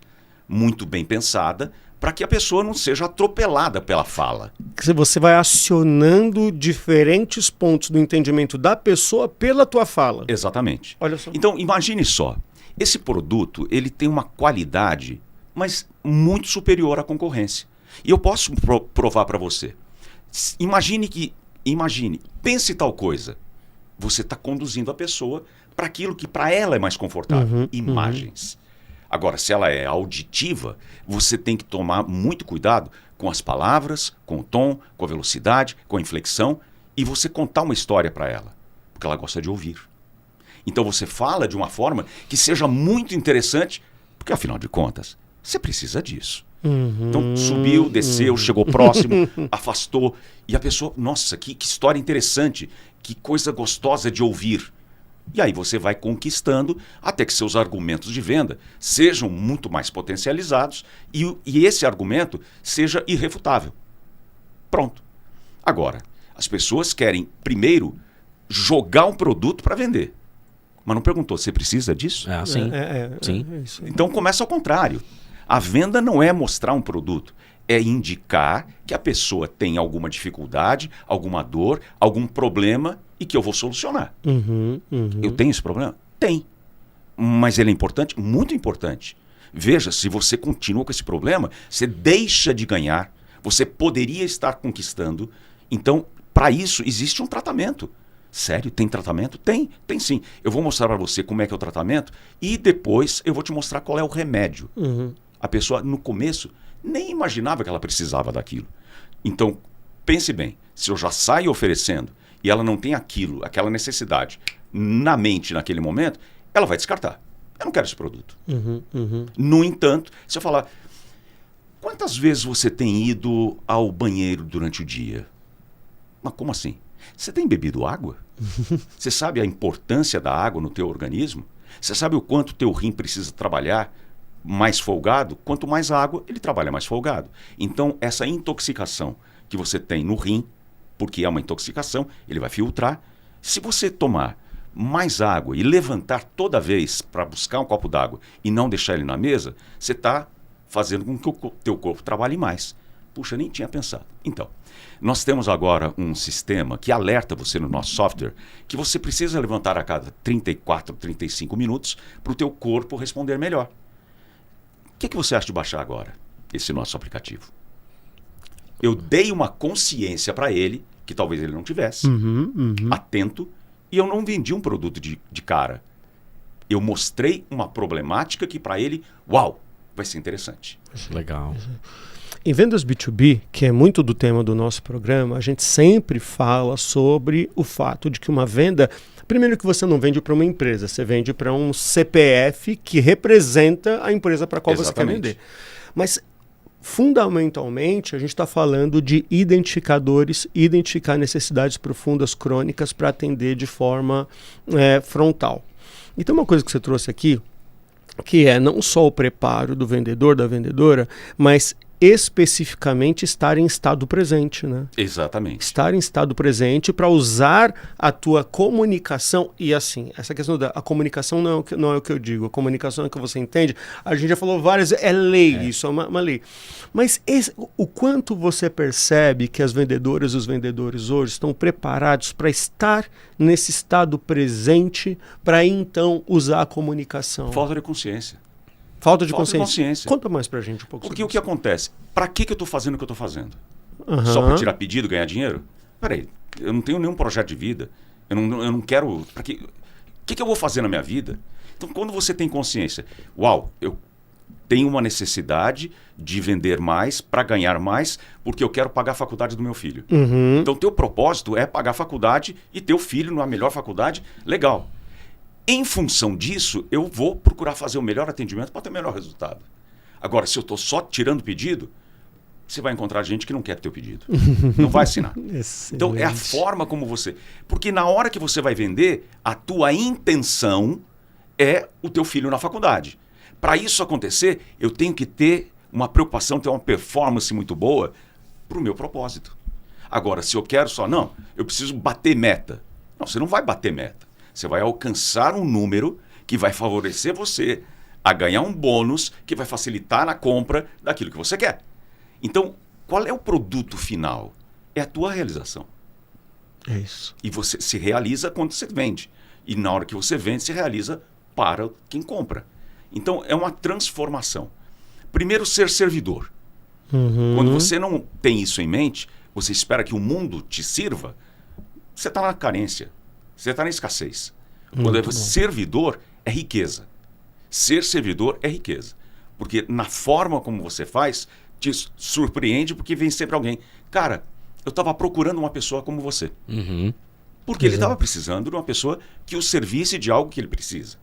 muito bem pensada, para que a pessoa não seja atropelada pela fala. Você vai acionando diferentes pontos do entendimento da pessoa pela tua fala. Exatamente. Olha só. Então, imagine só. Esse produto, ele tem uma qualidade, mas muito superior à concorrência. E eu posso provar para você. Imagine, pense tal coisa. Você está conduzindo a pessoa para aquilo que para ela é mais confortável. Imagens. Agora, se ela é auditiva, você tem que tomar muito cuidado com as palavras, com o tom, com a velocidade, com a inflexão, e você contar uma história para ela, porque ela gosta de ouvir. Então você fala de uma forma que seja muito interessante, porque afinal de contas, você precisa disso. Então subiu, desceu, chegou próximo, afastou, e a pessoa, nossa, que história interessante, que coisa gostosa de ouvir. E aí você vai conquistando até que seus argumentos de venda sejam muito mais potencializados e esse argumento seja irrefutável. Pronto. Agora, as pessoas querem primeiro jogar um produto para vender. Mas não perguntou, você precisa disso? Sim. Sim. Então começa ao contrário. A venda não é mostrar um produto, é indicar que a pessoa tem alguma dificuldade, alguma dor, algum problema e que eu vou solucionar. Eu tenho esse problema? Tem. Mas ele é importante? Muito importante. Veja, se você continua com esse problema, você deixa de ganhar, você poderia estar conquistando. Então, para isso, existe um tratamento. Sério? Tem tratamento? Tem sim. Eu vou mostrar para você como é que é o tratamento e depois eu vou te mostrar qual é o remédio. A pessoa, no começo, nem imaginava que ela precisava daquilo. Então, pense bem, se eu já saio oferecendo e ela não tem aquilo, aquela necessidade na mente naquele momento, ela vai descartar. Eu não quero esse produto. No entanto, se eu falar, quantas vezes você tem ido ao banheiro durante o dia? Mas como assim? Você tem bebido água? Você sabe a importância da água no teu organismo? Você sabe o quanto o teu rim precisa trabalhar mais folgado? Quanto mais água, ele trabalha mais folgado. Então, essa intoxicação que você tem no rim, porque é uma intoxicação, ele vai filtrar. Se você tomar mais água e levantar toda vez para buscar um copo d'água e não deixar ele na mesa, você está fazendo com que o teu corpo trabalhe mais. Puxa, nem tinha pensado. Então, nós temos agora um sistema que alerta você no nosso software que você precisa levantar a cada 34, 35 minutos para o teu corpo responder melhor. O que você acha de baixar agora esse nosso aplicativo? Eu dei uma consciência para ele, que talvez ele não tivesse, atento, e eu não vendi um produto de cara. Eu mostrei uma problemática que para ele, uau, vai ser interessante. Legal. Em vendas B2B, que é muito do tema do nosso programa, a gente sempre fala sobre o fato de que uma venda... Primeiro que você não vende para uma empresa, você vende para um CPF que representa a empresa para a qual você quer vender. Mas, fundamentalmente, a gente está falando de identificadores, identificar necessidades profundas, crônicas, para atender de forma frontal. Então, uma coisa que você trouxe aqui, que é não só o preparo do vendedor, da vendedora, mas especificamente estar em estado presente, né? Exatamente. Estar em estado presente para usar a tua comunicação. E assim, essa questão da comunicação não é o que eu digo. A comunicação é o que você entende. A gente já falou várias... É lei, isso é uma lei. Mas o quanto você percebe que as vendedoras e os vendedores hoje estão preparados para estar nesse estado presente para então usar a comunicação? Falta de consciência. Falta de consciência. Conta mais pra gente um pouco. Porque o que acontece? Para que eu estou fazendo o que eu estou fazendo? Só para tirar pedido, ganhar dinheiro? Peraí, eu não tenho nenhum projeto de vida. Eu não quero... O que eu vou fazer na minha vida? Então, quando você tem consciência, uau, eu tenho uma necessidade de vender mais para ganhar mais, porque eu quero pagar a faculdade do meu filho. Então, teu propósito é pagar a faculdade e ter o filho numa melhor faculdade. Legal. Em função disso, eu vou procurar fazer o melhor atendimento para ter o melhor resultado. Agora, se eu estou só tirando pedido, você vai encontrar gente que não quer teu pedido. Não vai assinar. Então, é a forma como você... Porque na hora que você vai vender, a tua intenção é o teu filho na faculdade. Para isso acontecer, eu tenho que ter uma preocupação, ter uma performance muito boa para o meu propósito. Agora, se eu quero só... Não, eu preciso bater meta. Não, você não vai bater meta. Você vai alcançar um número que vai favorecer você a ganhar um bônus que vai facilitar na compra daquilo que você quer. Então, qual é o produto final? É a tua realização. É isso. E você se realiza quando você vende. E na hora que você vende, se realiza para quem compra. Então, é uma transformação. Primeiro, ser servidor. Quando você não tem isso em mente, você espera que o mundo te sirva, você está na carência. Você está na escassez. Quando é servidor, é riqueza. Ser servidor é riqueza. Porque na forma como você faz, te surpreende porque vem sempre alguém. Cara, eu estava procurando uma pessoa como você. Porque ele estava precisando de uma pessoa que o servisse de algo que ele precisa.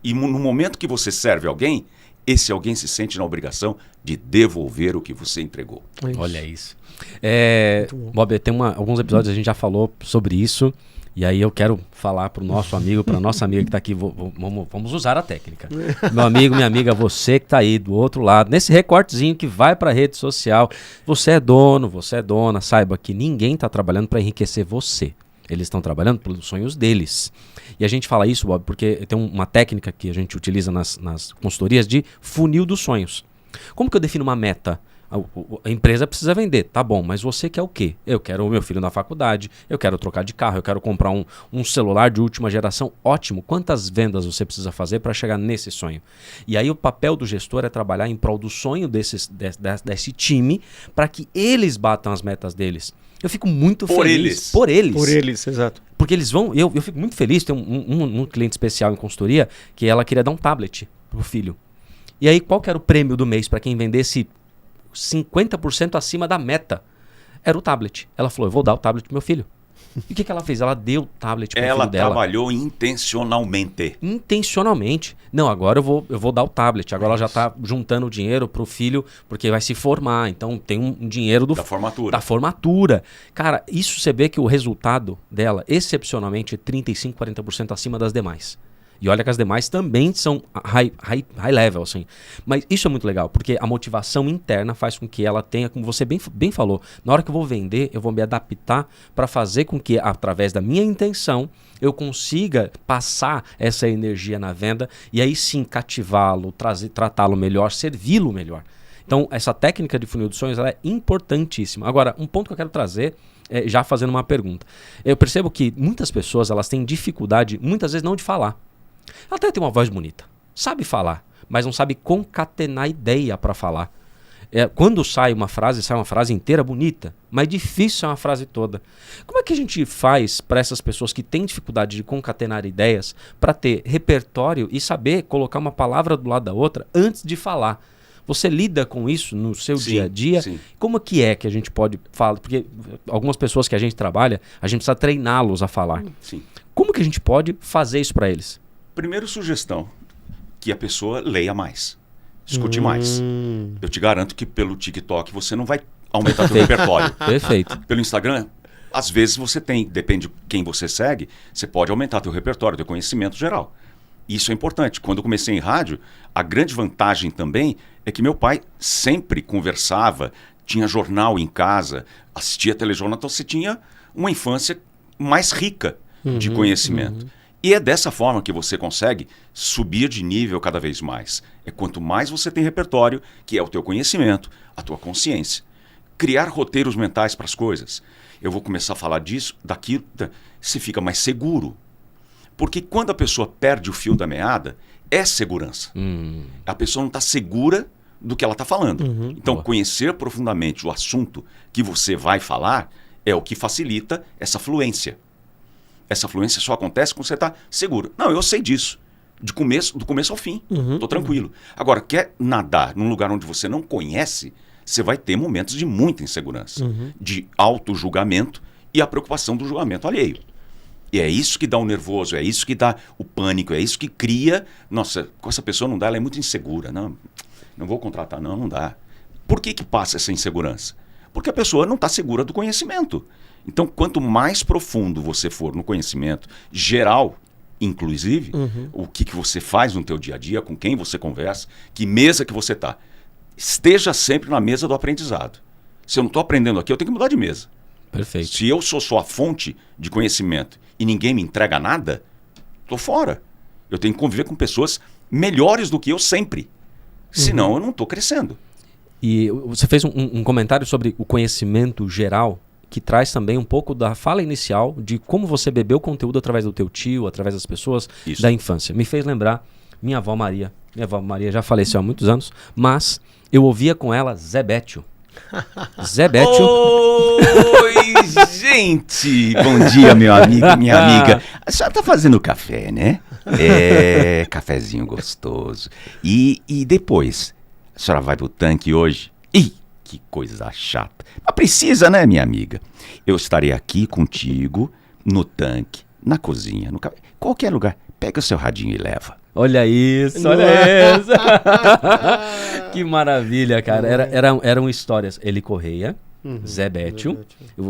E no momento que você serve alguém, esse alguém se sente na obrigação de devolver o que você entregou. Olha isso. Bob, tem alguns episódios a gente já falou sobre isso. E aí eu quero falar para o nosso amigo, para a nossa amiga que está aqui, vamos usar a técnica. Meu amigo, minha amiga, você que está aí do outro lado, nesse recortezinho que vai para a rede social, você é dono, você é dona, saiba que ninguém está trabalhando para enriquecer você. Eles estão trabalhando pelos sonhos deles. E a gente fala isso, Bob, porque tem uma técnica que a gente utiliza nas consultorias de funil dos sonhos. Como que eu defino uma meta? A empresa precisa vender, tá bom, mas você quer o quê? Eu quero o meu filho na faculdade, eu quero trocar de carro, eu quero comprar um celular de última geração. Ótimo, quantas vendas você precisa fazer para chegar nesse sonho? E aí o papel do gestor é trabalhar em prol do sonho desse time para que eles batam as metas deles. Eu fico muito feliz. Por eles. Por eles, exato. Porque eles vão... Eu fico muito feliz, tem um cliente especial em consultoria que ela queria dar um tablet pro filho. E aí qual que era o prêmio do mês para quem vendesse 50% acima da meta? Era o tablet. Ela falou, eu vou dar o tablet pro meu filho. E o que ela fez? Ela deu o tablet pro filho dela. Ela trabalhou intencionalmente. Intencionalmente. Não, agora eu vou dar o tablet. Agora ela já está juntando dinheiro pro filho, porque vai se formar. Então tem um dinheiro Da formatura. Da formatura. Cara, isso você vê que o resultado dela, excepcionalmente, é 35%, 40% acima das demais. E olha que as demais também são high level, assim. Mas isso é muito legal, porque a motivação interna faz com que ela tenha, como você bem falou, na hora que eu vou vender, eu vou me adaptar para fazer com que, através da minha intenção, eu consiga passar essa energia na venda e aí sim cativá-lo, tratá-lo melhor, servi-lo melhor. Então, essa técnica de funil dos sonhos ela é importantíssima. Agora, um ponto que eu quero trazer, já fazendo uma pergunta. Eu percebo que muitas pessoas elas têm dificuldade, muitas vezes, não de falar. Ela até tem uma voz bonita, sabe falar, mas não sabe concatenar ideia para falar. Quando sai uma frase inteira bonita, mas difícil é uma frase toda. Como é que a gente faz para essas pessoas que têm dificuldade de concatenar ideias para ter repertório e saber colocar uma palavra do lado da outra antes de falar? Você lida com isso no seu dia a dia? Sim. Como que a gente pode falar? Porque algumas pessoas que a gente trabalha, a gente precisa treiná-los a falar. Sim. Como que a gente pode fazer isso para eles? Primeiro, sugestão, que a pessoa leia mais, escute mais. Eu te garanto que pelo TikTok você não vai aumentar seu repertório. Perfeito. Pelo Instagram, às vezes você tem, depende de quem você segue, você pode aumentar teu repertório, teu conhecimento geral. Isso é importante. Quando eu comecei em rádio, a grande vantagem também é que meu pai sempre conversava, tinha jornal em casa, assistia telejornal, então você tinha uma infância mais rica de conhecimento. E é dessa forma que você consegue subir de nível cada vez mais. É quanto mais você tem repertório, que é o teu conhecimento, a tua consciência. Criar roteiros mentais para as coisas. Eu vou começar a falar disso, daquilo, se fica mais seguro. Porque quando a pessoa perde o fio da meada, é segurança. A pessoa não está segura do que ela está falando. Então, Boa. conhecer profundamente o assunto que você vai falar é o que facilita essa fluência. Essa fluência só acontece quando você está seguro. Não, eu sei disso. Do começo ao fim. Estou tranquilo. Agora, quer nadar num lugar onde você não conhece, você vai ter momentos de muita insegurança. De auto-julgamento e a preocupação do julgamento alheio. E é isso que dá o nervoso, é isso que dá o pânico, é isso que cria... Nossa, com essa pessoa não dá, ela é muito insegura. Não vou contratar, não dá. Por que passa essa insegurança? Porque a pessoa não está segura do conhecimento. Então, quanto mais profundo você for no conhecimento geral, inclusive, o que você faz no teu dia a dia, com quem você conversa, que mesa que você está, esteja sempre na mesa do aprendizado. Se eu não estou aprendendo aqui, eu tenho que mudar de mesa. Perfeito. Se eu sou só a fonte de conhecimento e ninguém me entrega nada, estou fora. Eu tenho que conviver com pessoas melhores do que eu sempre. Senão eu não estou crescendo. E você fez um comentário sobre o conhecimento geral, que traz também um pouco da fala inicial de como você bebeu conteúdo através do teu tio, através das pessoas da infância. Me fez lembrar minha avó Maria. Minha avó Maria já faleceu há muitos anos, mas eu ouvia com ela Zé Bétio. Zé Bétio. Oi, gente! Bom dia, meu amigo, minha amiga. A senhora tá fazendo café, né? É, cafezinho gostoso. E depois, a senhora vai pro tanque hoje? Ih, que coisa chata. Mas precisa, né, minha amiga? Eu estarei aqui contigo, no tanque, na cozinha, no café, qualquer lugar. Pega o seu radinho e leva. Olha isso, olha isso. Que maravilha, cara. Eram histórias. Eli Correia, Zé Bétio.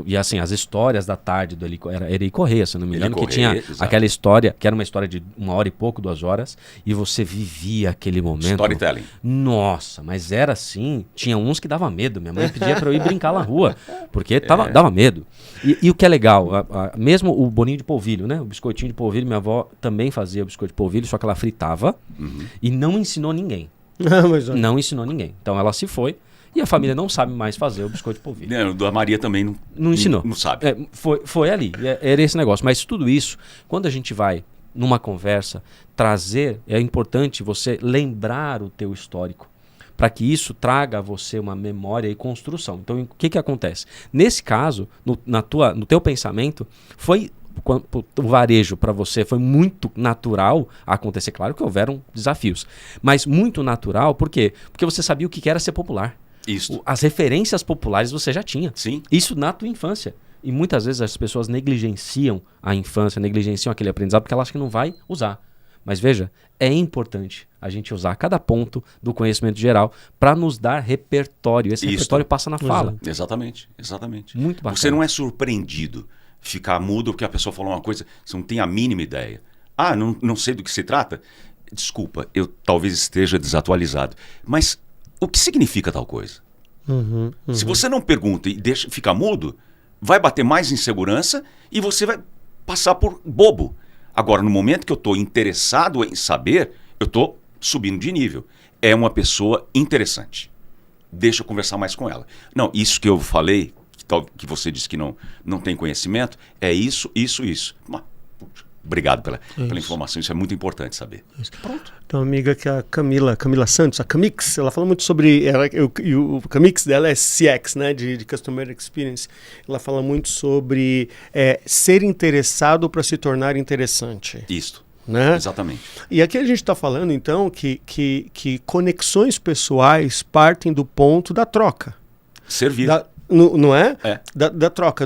E assim, as histórias da tarde do Eli Correia, se não me engano, que tinha aquela história, que era uma história de 1 hora e pouco, 2 horas, e você vivia aquele momento. Storytelling. Nossa, mas era assim. Tinha uns que dava medo. Minha mãe pedia pra eu ir brincar na rua, porque dava medo. E o que é legal, mesmo o bolinho de polvilho, né? O biscoitinho de polvilho, minha avó também fazia o biscoito de polvilho, só que ela fritava e não ensinou ninguém. Não ensinou ninguém. Então ela se foi. E a família não sabe mais fazer o biscoito de polvilho. O da Maria também Não ensinou. Não sabe. Foi ali, era esse negócio. Mas tudo isso, quando a gente vai numa conversa, trazer, é importante você lembrar o teu histórico, para que isso traga a você uma memória e construção. Então, o que acontece? Nesse caso, no teu pensamento, o varejo para você foi muito natural acontecer. Claro que houveram desafios, mas muito natural, por quê? Porque você sabia o que era ser popular. Isso. As referências populares você já tinha. Sim. Isso na tua infância. E muitas vezes as pessoas negligenciam a infância, negligenciam aquele aprendizado porque elas acham que não vai usar. Mas veja, é importante a gente usar cada ponto do conhecimento geral para nos dar repertório. Esse repertório passa na fala. Exatamente. Muito bacana. Você não é surpreendido ficar mudo porque a pessoa falou uma coisa, você não tem a mínima ideia. Não sei do que se trata? Desculpa, eu talvez esteja desatualizado. Mas o que significa tal coisa? Se você não pergunta e fica mudo, vai bater mais insegurança e você vai passar por bobo. Agora, no momento que eu estou interessado em saber, eu estou subindo de nível. É uma pessoa interessante. Deixa eu conversar mais com ela. Não, isso que eu falei, que você disse que não tem conhecimento, é isso. Obrigado pela informação, isso é muito importante saber. Pronto. Então, amiga, que a Camila Santos, a Camix, ela fala muito sobre, o Camix dela é CX, né, de Customer Experience. Ela fala muito sobre ser interessado para se tornar interessante. Isso, né? Exatamente. E aqui a gente está falando, então, que conexões pessoais partem do ponto da troca. Servir. Não é? É. Da troca,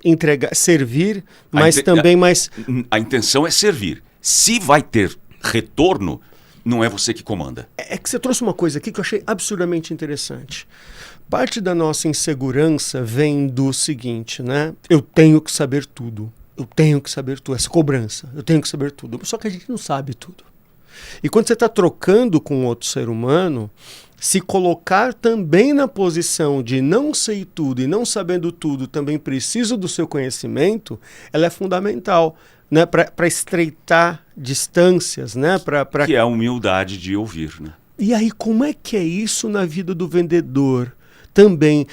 entregar, servir, mas também mais... A intenção é servir. Se vai ter retorno, não é você que comanda. É que você trouxe uma coisa aqui que eu achei absurdamente interessante. Parte da nossa insegurança vem do seguinte, né? Eu tenho que saber tudo. Essa cobrança. Eu tenho que saber tudo. Só que a gente não sabe tudo. E quando você está trocando com outro ser humano, se colocar também na posição de não sei tudo e não sabendo tudo, também preciso do seu conhecimento, ela é fundamental, né, para estreitar distâncias, né, que é a humildade de ouvir, né? E aí, como é que é isso na vida do vendedor? Também,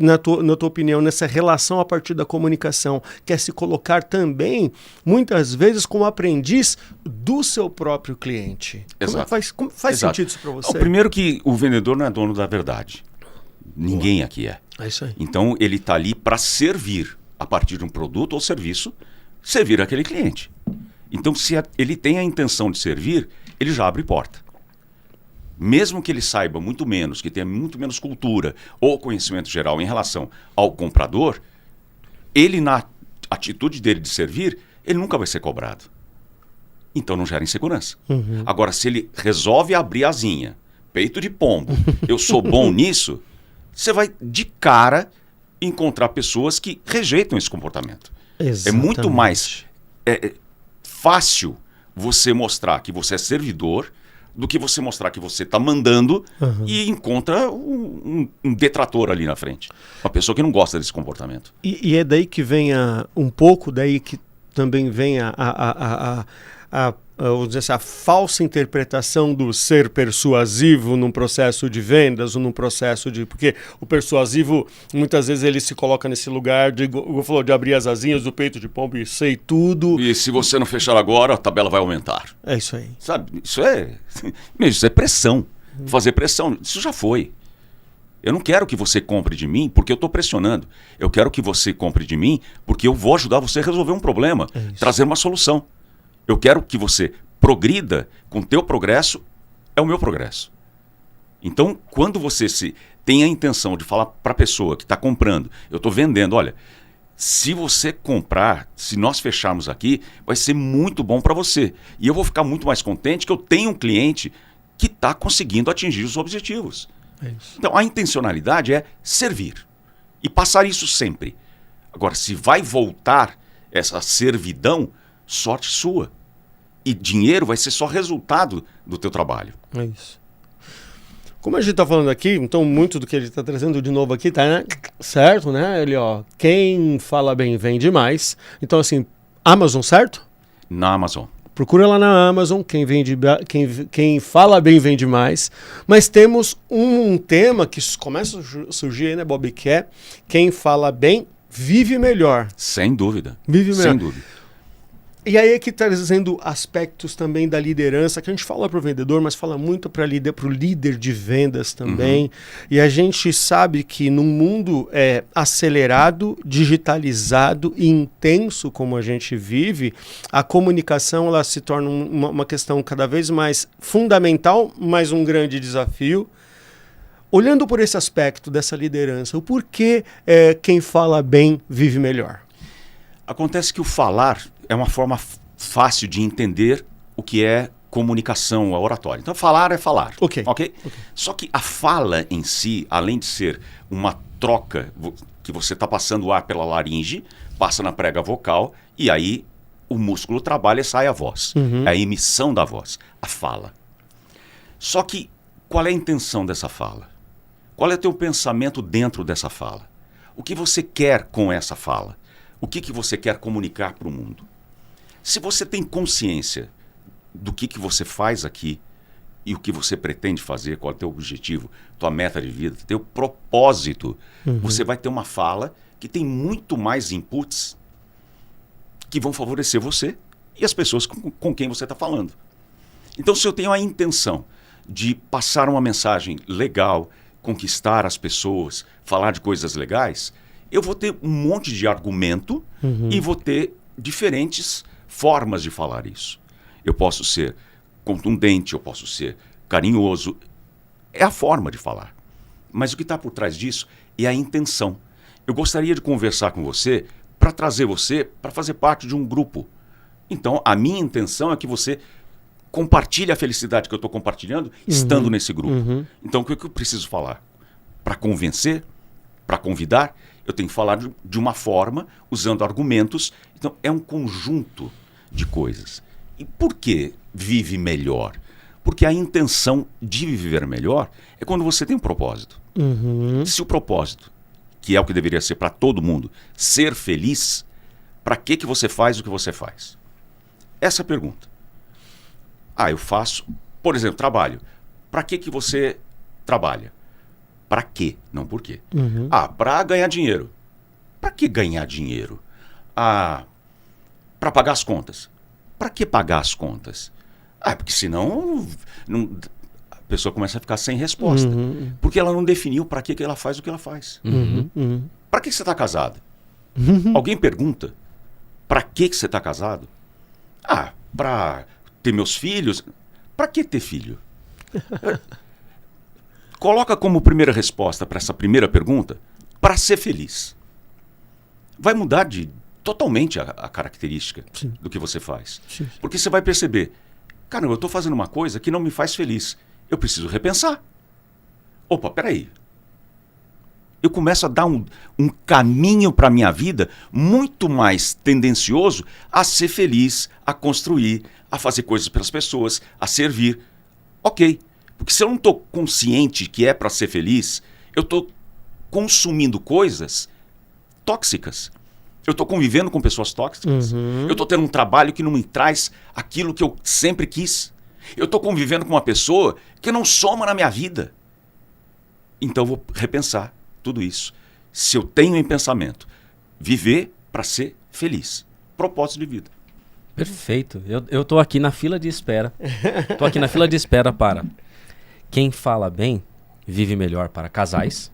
na tua opinião, nessa relação a partir da comunicação, que é se colocar também, muitas vezes, como aprendiz do seu próprio cliente. Exato. Como faz sentido isso para você? Primeiro que o vendedor não é dono da verdade. Ninguém aqui é. É isso aí. Então, ele está ali para servir, a partir de um produto ou serviço, servir aquele cliente. Então, se ele tem a intenção de servir, ele já abre porta. Mesmo que ele saiba muito menos, que tenha muito menos cultura ou conhecimento geral em relação ao comprador, ele, na atitude dele de servir, ele nunca vai ser cobrado. Então não gera insegurança. Agora, se ele resolve abrir asinha, peito de pombo, eu sou bom nisso, você vai de cara encontrar pessoas que rejeitam esse comportamento. Exatamente. É muito mais fácil você mostrar que você é servidor do que você mostrar que você está mandando e encontra um detrator ali na frente. Uma pessoa que não gosta desse comportamento. E é daí que vem um pouco daí que também vem vamos dizer assim, a falsa interpretação do ser persuasivo num processo de vendas ou num processo de... Porque o persuasivo, muitas vezes, ele se coloca nesse lugar de, como falou, de abrir as asinhas do peito de pombo e sei tudo. E se você não fechar agora, a tabela vai aumentar. É isso aí. Sabe, isso é pressão. Fazer pressão, isso já foi. Eu não quero que você compre de mim porque eu estou pressionando. Eu quero que você compre de mim porque eu vou ajudar você a resolver um problema, trazer uma solução. Eu quero que você progrida com o teu progresso, é o meu progresso. Então, quando você tem a intenção de falar para a pessoa que está comprando, eu estou vendendo, olha, se você comprar, se nós fecharmos aqui, vai ser muito bom para você. E eu vou ficar muito mais contente que eu tenho um cliente que está conseguindo atingir os objetivos. Então, a intencionalidade é servir e passar isso sempre. Agora, se vai voltar essa servidão, sorte sua. E dinheiro vai ser só resultado do teu trabalho. É isso. Como a gente está falando aqui, então muito do que ele está trazendo de novo aqui tá, né? Certo, né? Ele, quem fala bem vende mais. Então, assim, Amazon, certo? Na Amazon. Procura lá na Amazon, quem fala bem vende mais. Mas temos um tema que começa a surgir aí, né, Bob? Que é quem fala bem vive melhor. Sem dúvida. Vive melhor. Sem dúvida. E aí é que trazendo aspectos também da liderança, que a gente fala para o vendedor, mas fala muito para o líder de vendas também. E a gente sabe que num mundo acelerado, digitalizado e intenso como a gente vive, a comunicação ela se torna uma questão cada vez mais fundamental, mas um grande desafio. Olhando por esse aspecto dessa liderança, o porquê quem fala bem vive melhor? Acontece que o falar é uma forma fácil de entender o que é comunicação, a oratória. Então, falar é falar. Ok. Só que a fala em si, além de ser uma troca que você está passando o ar pela laringe, passa na prega vocal e aí o músculo trabalha e sai a voz. É a emissão da voz, a fala. Só que qual é a intenção dessa fala? Qual é o teu pensamento dentro dessa fala? O que você quer com essa fala? O que você quer comunicar para o mundo? Se você tem consciência do que você faz aqui e o que você pretende fazer, qual é o teu objetivo, tua meta de vida, teu propósito, você vai ter uma fala que tem muito mais inputs que vão favorecer você e as pessoas com quem você está falando. Então, se eu tenho a intenção de passar uma mensagem legal, conquistar as pessoas, falar de coisas legais, eu vou ter um monte de argumento e vou ter diferentes formas de falar isso. Eu posso ser contundente, eu posso ser carinhoso. É a forma de falar. Mas o que está por trás disso é a intenção. Eu gostaria de conversar com você para trazer você para fazer parte de um grupo. Então, a minha intenção é que você compartilhe a felicidade que eu estou compartilhando estando nesse grupo. Então, o que eu preciso falar? Para convencer, para convidar, eu tenho que falar de uma forma, usando argumentos. Então, é um conjunto de coisas. E por que vive melhor? Porque a intenção de viver melhor é quando você tem um propósito. Se o propósito, que é o que deveria ser para todo mundo, ser feliz, para que você faz o que você faz? Essa é a pergunta. Eu faço, por exemplo, trabalho. Para que você trabalha? Para quê? Não por quê. Para ganhar dinheiro. Para que ganhar dinheiro? Para pagar as contas. Para que pagar as contas? Porque senão a pessoa começa a ficar sem resposta. Porque ela não definiu para que ela faz o que ela faz. Para que você está casado? Alguém pergunta, para que você está casado? Para ter meus filhos. Para que ter filho? Coloca como primeira resposta para essa primeira pergunta, para ser feliz. Vai mudar totalmente a característica do que você faz. Porque você vai perceber, cara, eu estou fazendo uma coisa que não me faz feliz. Eu preciso repensar. Opa, peraí. Eu começo a dar um caminho para a minha vida muito mais tendencioso a ser feliz, a construir, a fazer coisas pelas pessoas, a servir. Ok. Porque se eu não estou consciente que é para ser feliz, eu estou consumindo coisas tóxicas. Eu estou convivendo com pessoas tóxicas. Eu estou tendo um trabalho que não me traz aquilo que eu sempre quis. Eu estou convivendo com uma pessoa que não soma na minha vida. Então eu vou repensar tudo isso. Se eu tenho em pensamento viver para ser feliz. Propósito de vida. Perfeito. Eu estou aqui na fila de espera. Estou aqui na fila de espera para quem fala bem vive melhor para casais.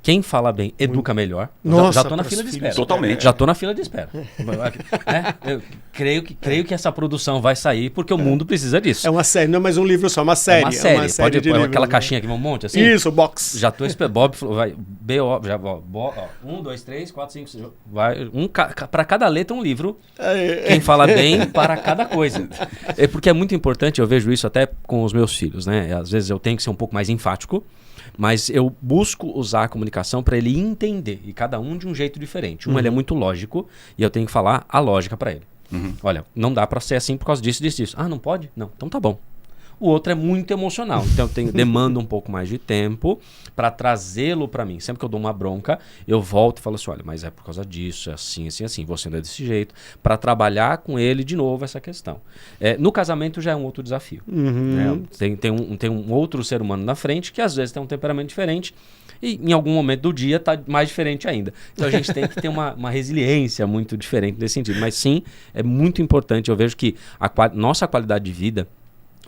Quem fala bem educa melhor. Nossa, já tô na fila de espera. Totalmente. Já tô na fila de espera. Eu creio que essa produção vai sair porque o mundo precisa disso. É uma série, não é mais um livro só, é uma série. É uma série. Pode pôr aquela caixinha que vem um monte assim? Isso, box. Já tô esperando. Bob falou, vai. B.O. Já, 1, 2, 3, 4, 5, 6. Vai. Para cada letra um livro. Quem fala bem para cada coisa. É porque é muito importante, eu vejo isso até com os meus filhos, né? Às vezes eu tenho que ser um pouco mais enfático. Mas eu busco usar a comunicação para ele entender, e cada um de um jeito diferente. Ele é muito lógico, e eu tenho que falar a lógica para ele. Olha, não dá para ser assim por causa disso, disso, disso. Não pode? Não, então tá bom. O outro é muito emocional. Então demanda um pouco mais de tempo para trazê-lo para mim. Sempre que eu dou uma bronca, eu volto e falo assim, olha, mas é por causa disso, é assim, assim, assim, você não é desse jeito, para trabalhar com ele de novo essa questão. No casamento já é um outro desafio. Né? Tem um outro ser humano na frente que às vezes tem um temperamento diferente e em algum momento do dia está mais diferente ainda. Então a gente tem que ter uma resiliência muito diferente nesse sentido. Mas sim, é muito importante. Eu vejo que nossa qualidade de vida,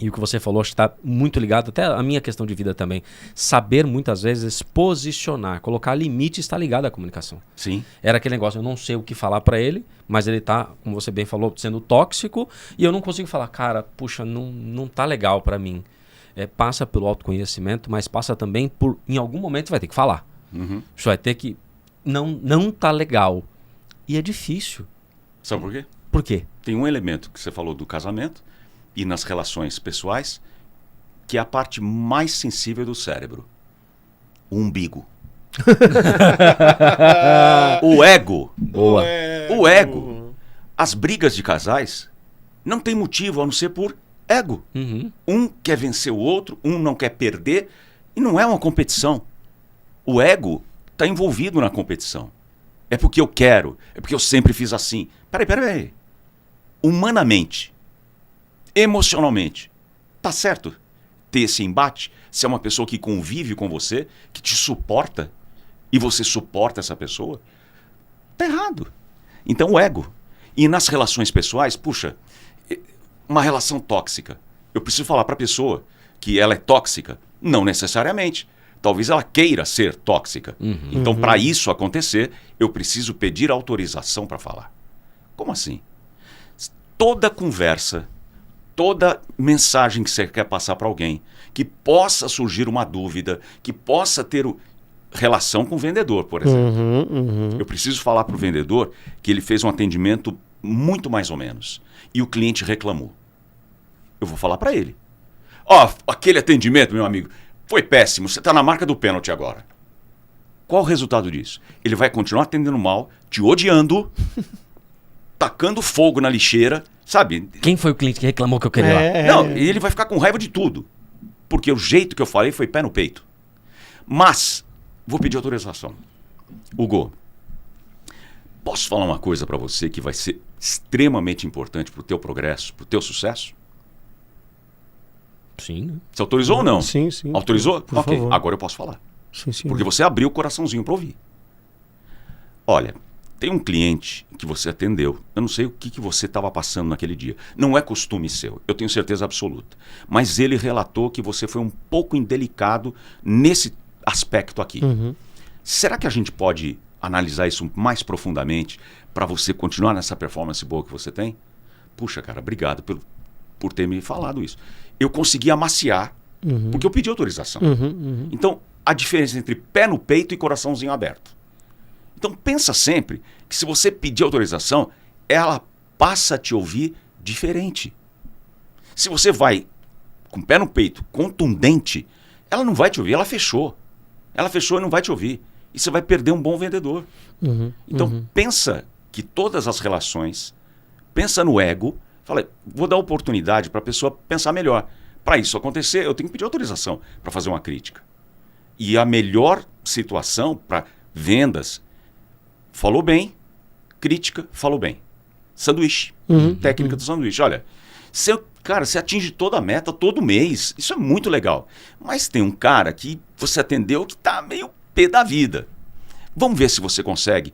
e o que você falou, acho que está muito ligado até à minha questão de vida também. Saber muitas vezes posicionar, colocar limite está ligado à comunicação. Sim. Era aquele negócio, eu não sei o que falar para ele, mas ele está, como você bem falou, sendo tóxico e eu não consigo falar, cara, puxa, não tá legal para mim. Passa pelo autoconhecimento, mas passa também por, em algum momento você vai ter que falar. Você vai ter que, não tá legal. E é difícil. Sabe por quê? Por quê? Tem um elemento que você falou do casamento e nas relações pessoais, que é a parte mais sensível do cérebro. O umbigo. O ego. Boa. O ego. As brigas de casais não tem motivo a não ser por ego. Um quer vencer o outro, um não quer perder, e não é uma competição. O ego está envolvido na competição. É porque eu quero, é porque eu sempre fiz assim. Peraí. Humanamente, emocionalmente, tá certo ter esse embate se é uma pessoa que convive com você, que te suporta, e você suporta essa pessoa? Tá errado. Então o ego. E nas relações pessoais, puxa, uma relação tóxica. Eu preciso falar para a pessoa que ela é tóxica? Não necessariamente. Talvez ela queira ser tóxica. Então, para isso acontecer, eu preciso pedir autorização para falar. Como assim? Toda conversa, toda mensagem que você quer passar para alguém, que possa surgir uma dúvida, que possa ter relação com o vendedor, por exemplo. Eu preciso falar para o vendedor que ele fez um atendimento muito mais ou menos. E o cliente reclamou. Eu vou falar para ele. Aquele atendimento, meu amigo, foi péssimo. Você está na marca do pênalti agora. Qual o resultado disso? Ele vai continuar atendendo mal, te odiando, tacando fogo na lixeira, sabe? Quem foi o cliente que reclamou que eu queria lá? Não, ele vai ficar com raiva de tudo. Porque o jeito que eu falei foi pé no peito. Mas, vou pedir autorização. Hugo, posso falar uma coisa para você que vai ser extremamente importante para o teu progresso, para o teu sucesso? Sim. Você autorizou ou não? Sim. Autorizou? Por Ok, favor. agora eu posso falar. Sim. Porque você abriu o coraçãozinho para ouvir. Olha, tem um cliente que você atendeu. Eu não sei o que você estava passando naquele dia. Não é costume seu, eu tenho certeza absoluta. Mas ele relatou que você foi um pouco indelicado nesse aspecto aqui. Será que a gente pode analisar isso mais profundamente para você continuar nessa performance boa que você tem? Puxa, cara, obrigado por ter me falado isso. Eu consegui amaciar, porque eu pedi autorização. Então, a diferença entre pé no peito e coraçãozinho aberto. Então, pensa sempre que se você pedir autorização, ela passa a te ouvir diferente. Se você vai com o pé no peito, contundente, ela não vai te ouvir, ela fechou. Ela fechou e não vai te ouvir. E você vai perder um bom vendedor. Então, pensa que todas as relações, pensa no ego, fala, vou dar oportunidade para a pessoa pensar melhor. Para isso acontecer, eu tenho que pedir autorização para fazer uma crítica. E a melhor situação para vendas, falou bem, crítica, falou bem. Sanduíche, técnica do sanduíche. Olha, você atinge toda a meta todo mês, isso é muito legal. Mas tem um cara que você atendeu que está meio pé da vida. Vamos ver se você consegue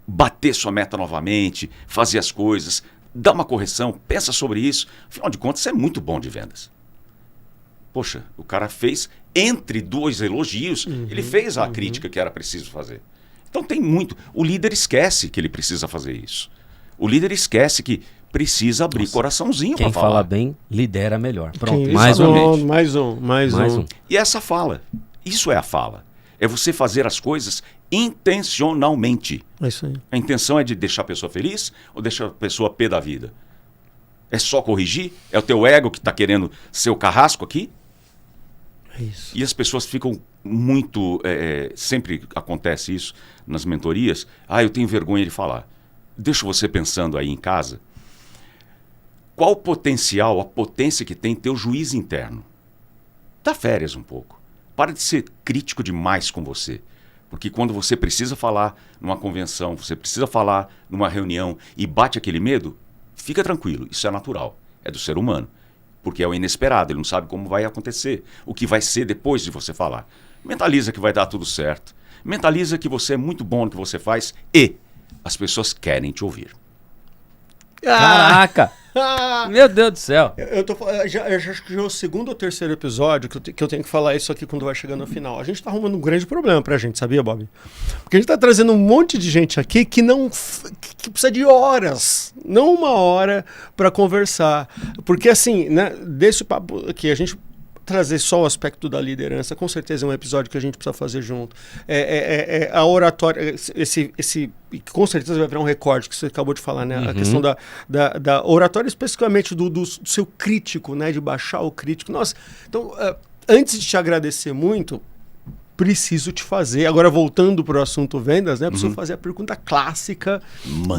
bater sua meta novamente, fazer as coisas, dar uma correção, pensa sobre isso. Afinal de contas, você é muito bom de vendas. Poxa, o cara fez, entre dois elogios, ele fez a crítica que era preciso fazer. Então tem muito. O líder esquece que ele precisa fazer isso. O líder esquece que precisa abrir coraçãozinho para Quem falar. fala bem, lidera melhor. Pronto, mais um. Mais um. E essa fala, isso é a fala. É você fazer as coisas intencionalmente. É isso aí. A intenção é de deixar a pessoa feliz ou deixar a pessoa pé da vida? É só corrigir? É o teu ego que está querendo ser o carrasco aqui? É isso. E as pessoas ficam muito... sempre acontece isso nas mentorias. Eu tenho vergonha de falar. Deixa você pensando aí em casa. qual o potencial, a potência que tem teu juiz interno. Dá férias um pouco. Para de ser crítico demais com você. Porque quando você precisa falar numa convenção, você precisa falar numa reunião e bate aquele medo, fica tranquilo, isso é natural, é do ser humano. Porque é o inesperado, ele não sabe como vai acontecer, o que vai ser depois de você falar. Mentaliza que vai dar tudo certo. Mentaliza que você é muito bom no que você faz e as pessoas querem te ouvir. Caraca! Meu Deus do céu. Eu já acho que já é o segundo ou terceiro episódio que eu tenho que falar isso aqui quando vai chegando no final. A gente tá arrumando um grande problema pra gente, sabia, Bob? Porque a gente tá trazendo um monte de gente aqui que que precisa de horas, não uma hora pra conversar. Porque assim, né, desse papo aqui, a gente trazer só o aspecto da liderança, com certeza é um episódio que a gente precisa fazer junto. A oratória, com certeza vai virar um recorde que você acabou de falar, né? A questão da oratória, especificamente do seu crítico, né? De baixar o crítico. Nossa, então, antes de te agradecer muito, preciso te fazer, agora voltando para o assunto vendas, né? Preciso fazer a pergunta clássica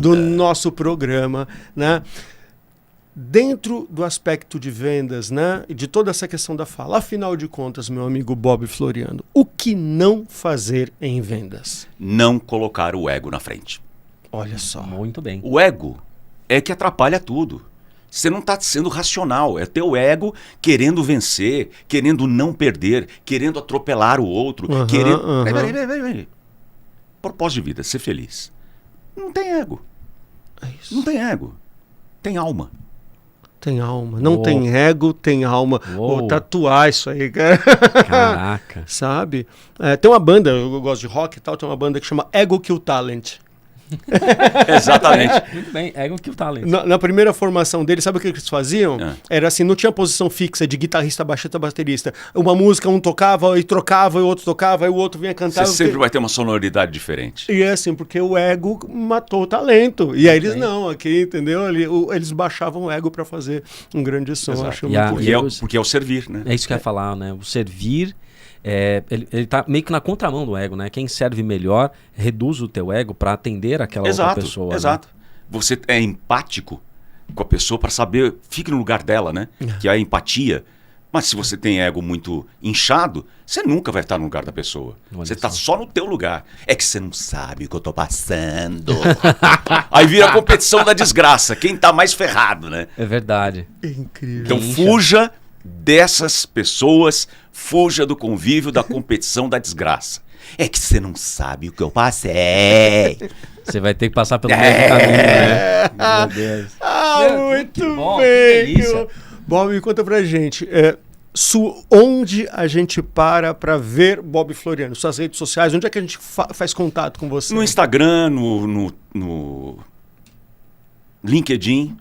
do nosso programa, né? Dentro do aspecto de vendas, né, e de toda essa questão da fala, afinal de contas, meu amigo Bob Floriano, o que não fazer em vendas? Não colocar o ego na frente. Olha só. Muito bem. O ego é que atrapalha tudo. Você não está sendo racional, é teu ego querendo vencer, querendo não perder, querendo atropelar o outro, querendo... Peraí. Propósito de vida, ser feliz. Não tem ego. É isso. Não tem ego. Tem alma. Tem alma. Não tem ego, tem alma. Vou tatuar isso aí, cara. Caraca. Sabe? Tem uma banda, eu gosto de rock e tal, tem uma banda que chama Ego Kill Talent. Exatamente. Muito bem, Ego Kill Talent. Na primeira formação deles, sabe o que eles faziam? Era assim, não tinha posição fixa de guitarrista, baixista, baterista. Uma música, um tocava e trocava, e o outro tocava, e o outro vinha cantar. Você sempre vai ter uma sonoridade diferente. E é assim, porque o ego matou o talento. E aí eles não, aqui, entendeu? Eles baixavam o ego para fazer um grande som. Acho porque é o servir, né? É isso que eu ia falar, né? O servir... ele tá meio que na contramão do ego, né? Quem serve melhor reduz o teu ego para atender aquela outra pessoa. Exato. Né? Você é empático com a pessoa para saber, fique no lugar dela, né? Que é a empatia. Mas se você tem ego muito inchado, você nunca vai estar no lugar da pessoa. Você está só no teu lugar. É que você não sabe o que eu tô passando. Aí vira a competição da desgraça. Quem tá mais ferrado, né? É verdade. É incrível. Então fuja dessas pessoas, fuja do convívio, da competição, da desgraça. É que você não sabe o que eu passei. Você vai ter que passar pelo mesmo caminho, né? Meu Deus. Muito bem. Bob, conta pra gente. Onde a gente para ver Bob Floriano? Suas redes sociais, onde é que a gente faz contato com você? No Instagram, no LinkedIn,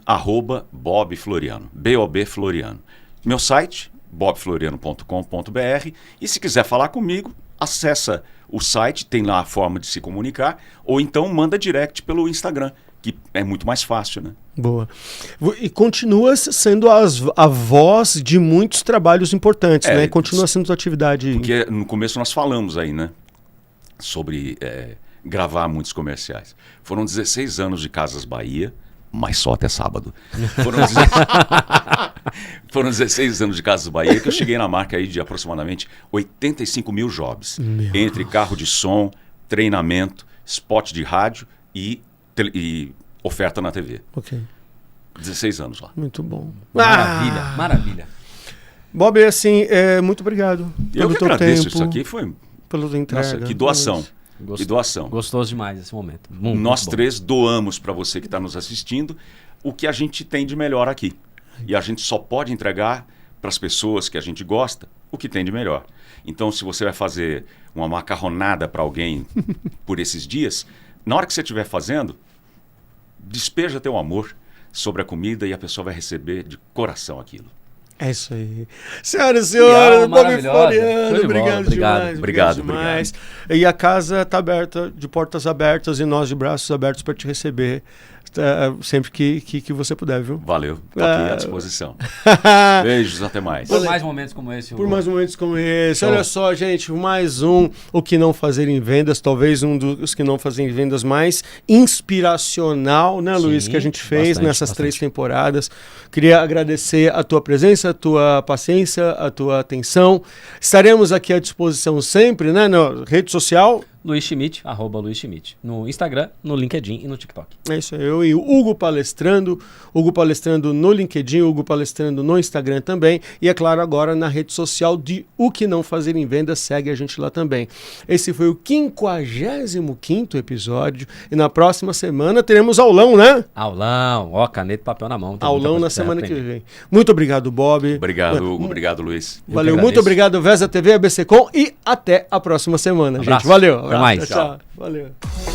@Bob Floriano, B-O-B Floriano. Meu site, bobfloriano.com.br, e se quiser falar comigo, acessa o site, tem lá a forma de se comunicar, ou então manda direct pelo Instagram, que é muito mais fácil, né? Boa. E continua sendo a voz de muitos trabalhos importantes, né? Continua sendo sua atividade... Porque no começo nós falamos aí, né? Sobre gravar muitos comerciais. Foram 16 anos de Casas Bahia, mas só até sábado. Foram 16 anos de Casas Bahia que eu cheguei na marca aí de aproximadamente 85 mil jobs. Entre carro de som, treinamento, spot de rádio e oferta na TV. Ok. 16 anos lá. Muito bom. Maravilha. Bob, assim, muito obrigado pelo teu tempo. Isso aqui foi... Pela tua entrega. Nossa, que doação. Que doação. Gostoso demais esse momento. Nós três doamos para você que está nos assistindo o que a gente tem de melhor aqui. E a gente só pode entregar para as pessoas que a gente gosta o que tem de melhor. Então, se você vai fazer uma macarronada para alguém por esses dias, na hora que você estiver fazendo, despeja teu amor sobre a comida e a pessoa vai receber de coração aquilo. É isso aí. Senhoras e senhores, Bob Floriano, obrigado demais. E a casa está aberta, de portas abertas, e nós de braços abertos para te receber. sempre que você puder, viu? Valeu, tô aqui à disposição. Beijos, até mais. Por mais momentos como esse. Por mais momentos como esse. Show. Olha só, gente, mais um O Que Não Fazer em Vendas, talvez um dos que não fazem vendas mais inspiracional, né, Luiz, Sim, que a gente fez bastante, nessas bastante. 3 temporadas. Queria agradecer a tua presença, a tua paciência, a tua atenção. Estaremos aqui à disposição sempre, né, na rede social. Luiz Schmidt, @Luiz Schmidt. No Instagram, no LinkedIn e no TikTok. É isso aí, eu e o Hugo Palestrando no LinkedIn, Hugo Palestrando no Instagram também, e é claro agora na rede social de O Que Não Fazer em Vendas, segue a gente lá também. Esse foi o 55º episódio, e na próxima semana teremos aulão, né? Aulão, ó, caneta e papel na mão. tem muita Aulão coisa na pra semana que aprender. vem. Muito obrigado, Bob. Obrigado, Hugo. Obrigado, Luiz. Valeu, que muito agradeço. obrigado, Vesa TV, ABCcom, e até a próxima semana, gente. Abraço. Valeu. Até mais. Tchau. Valeu.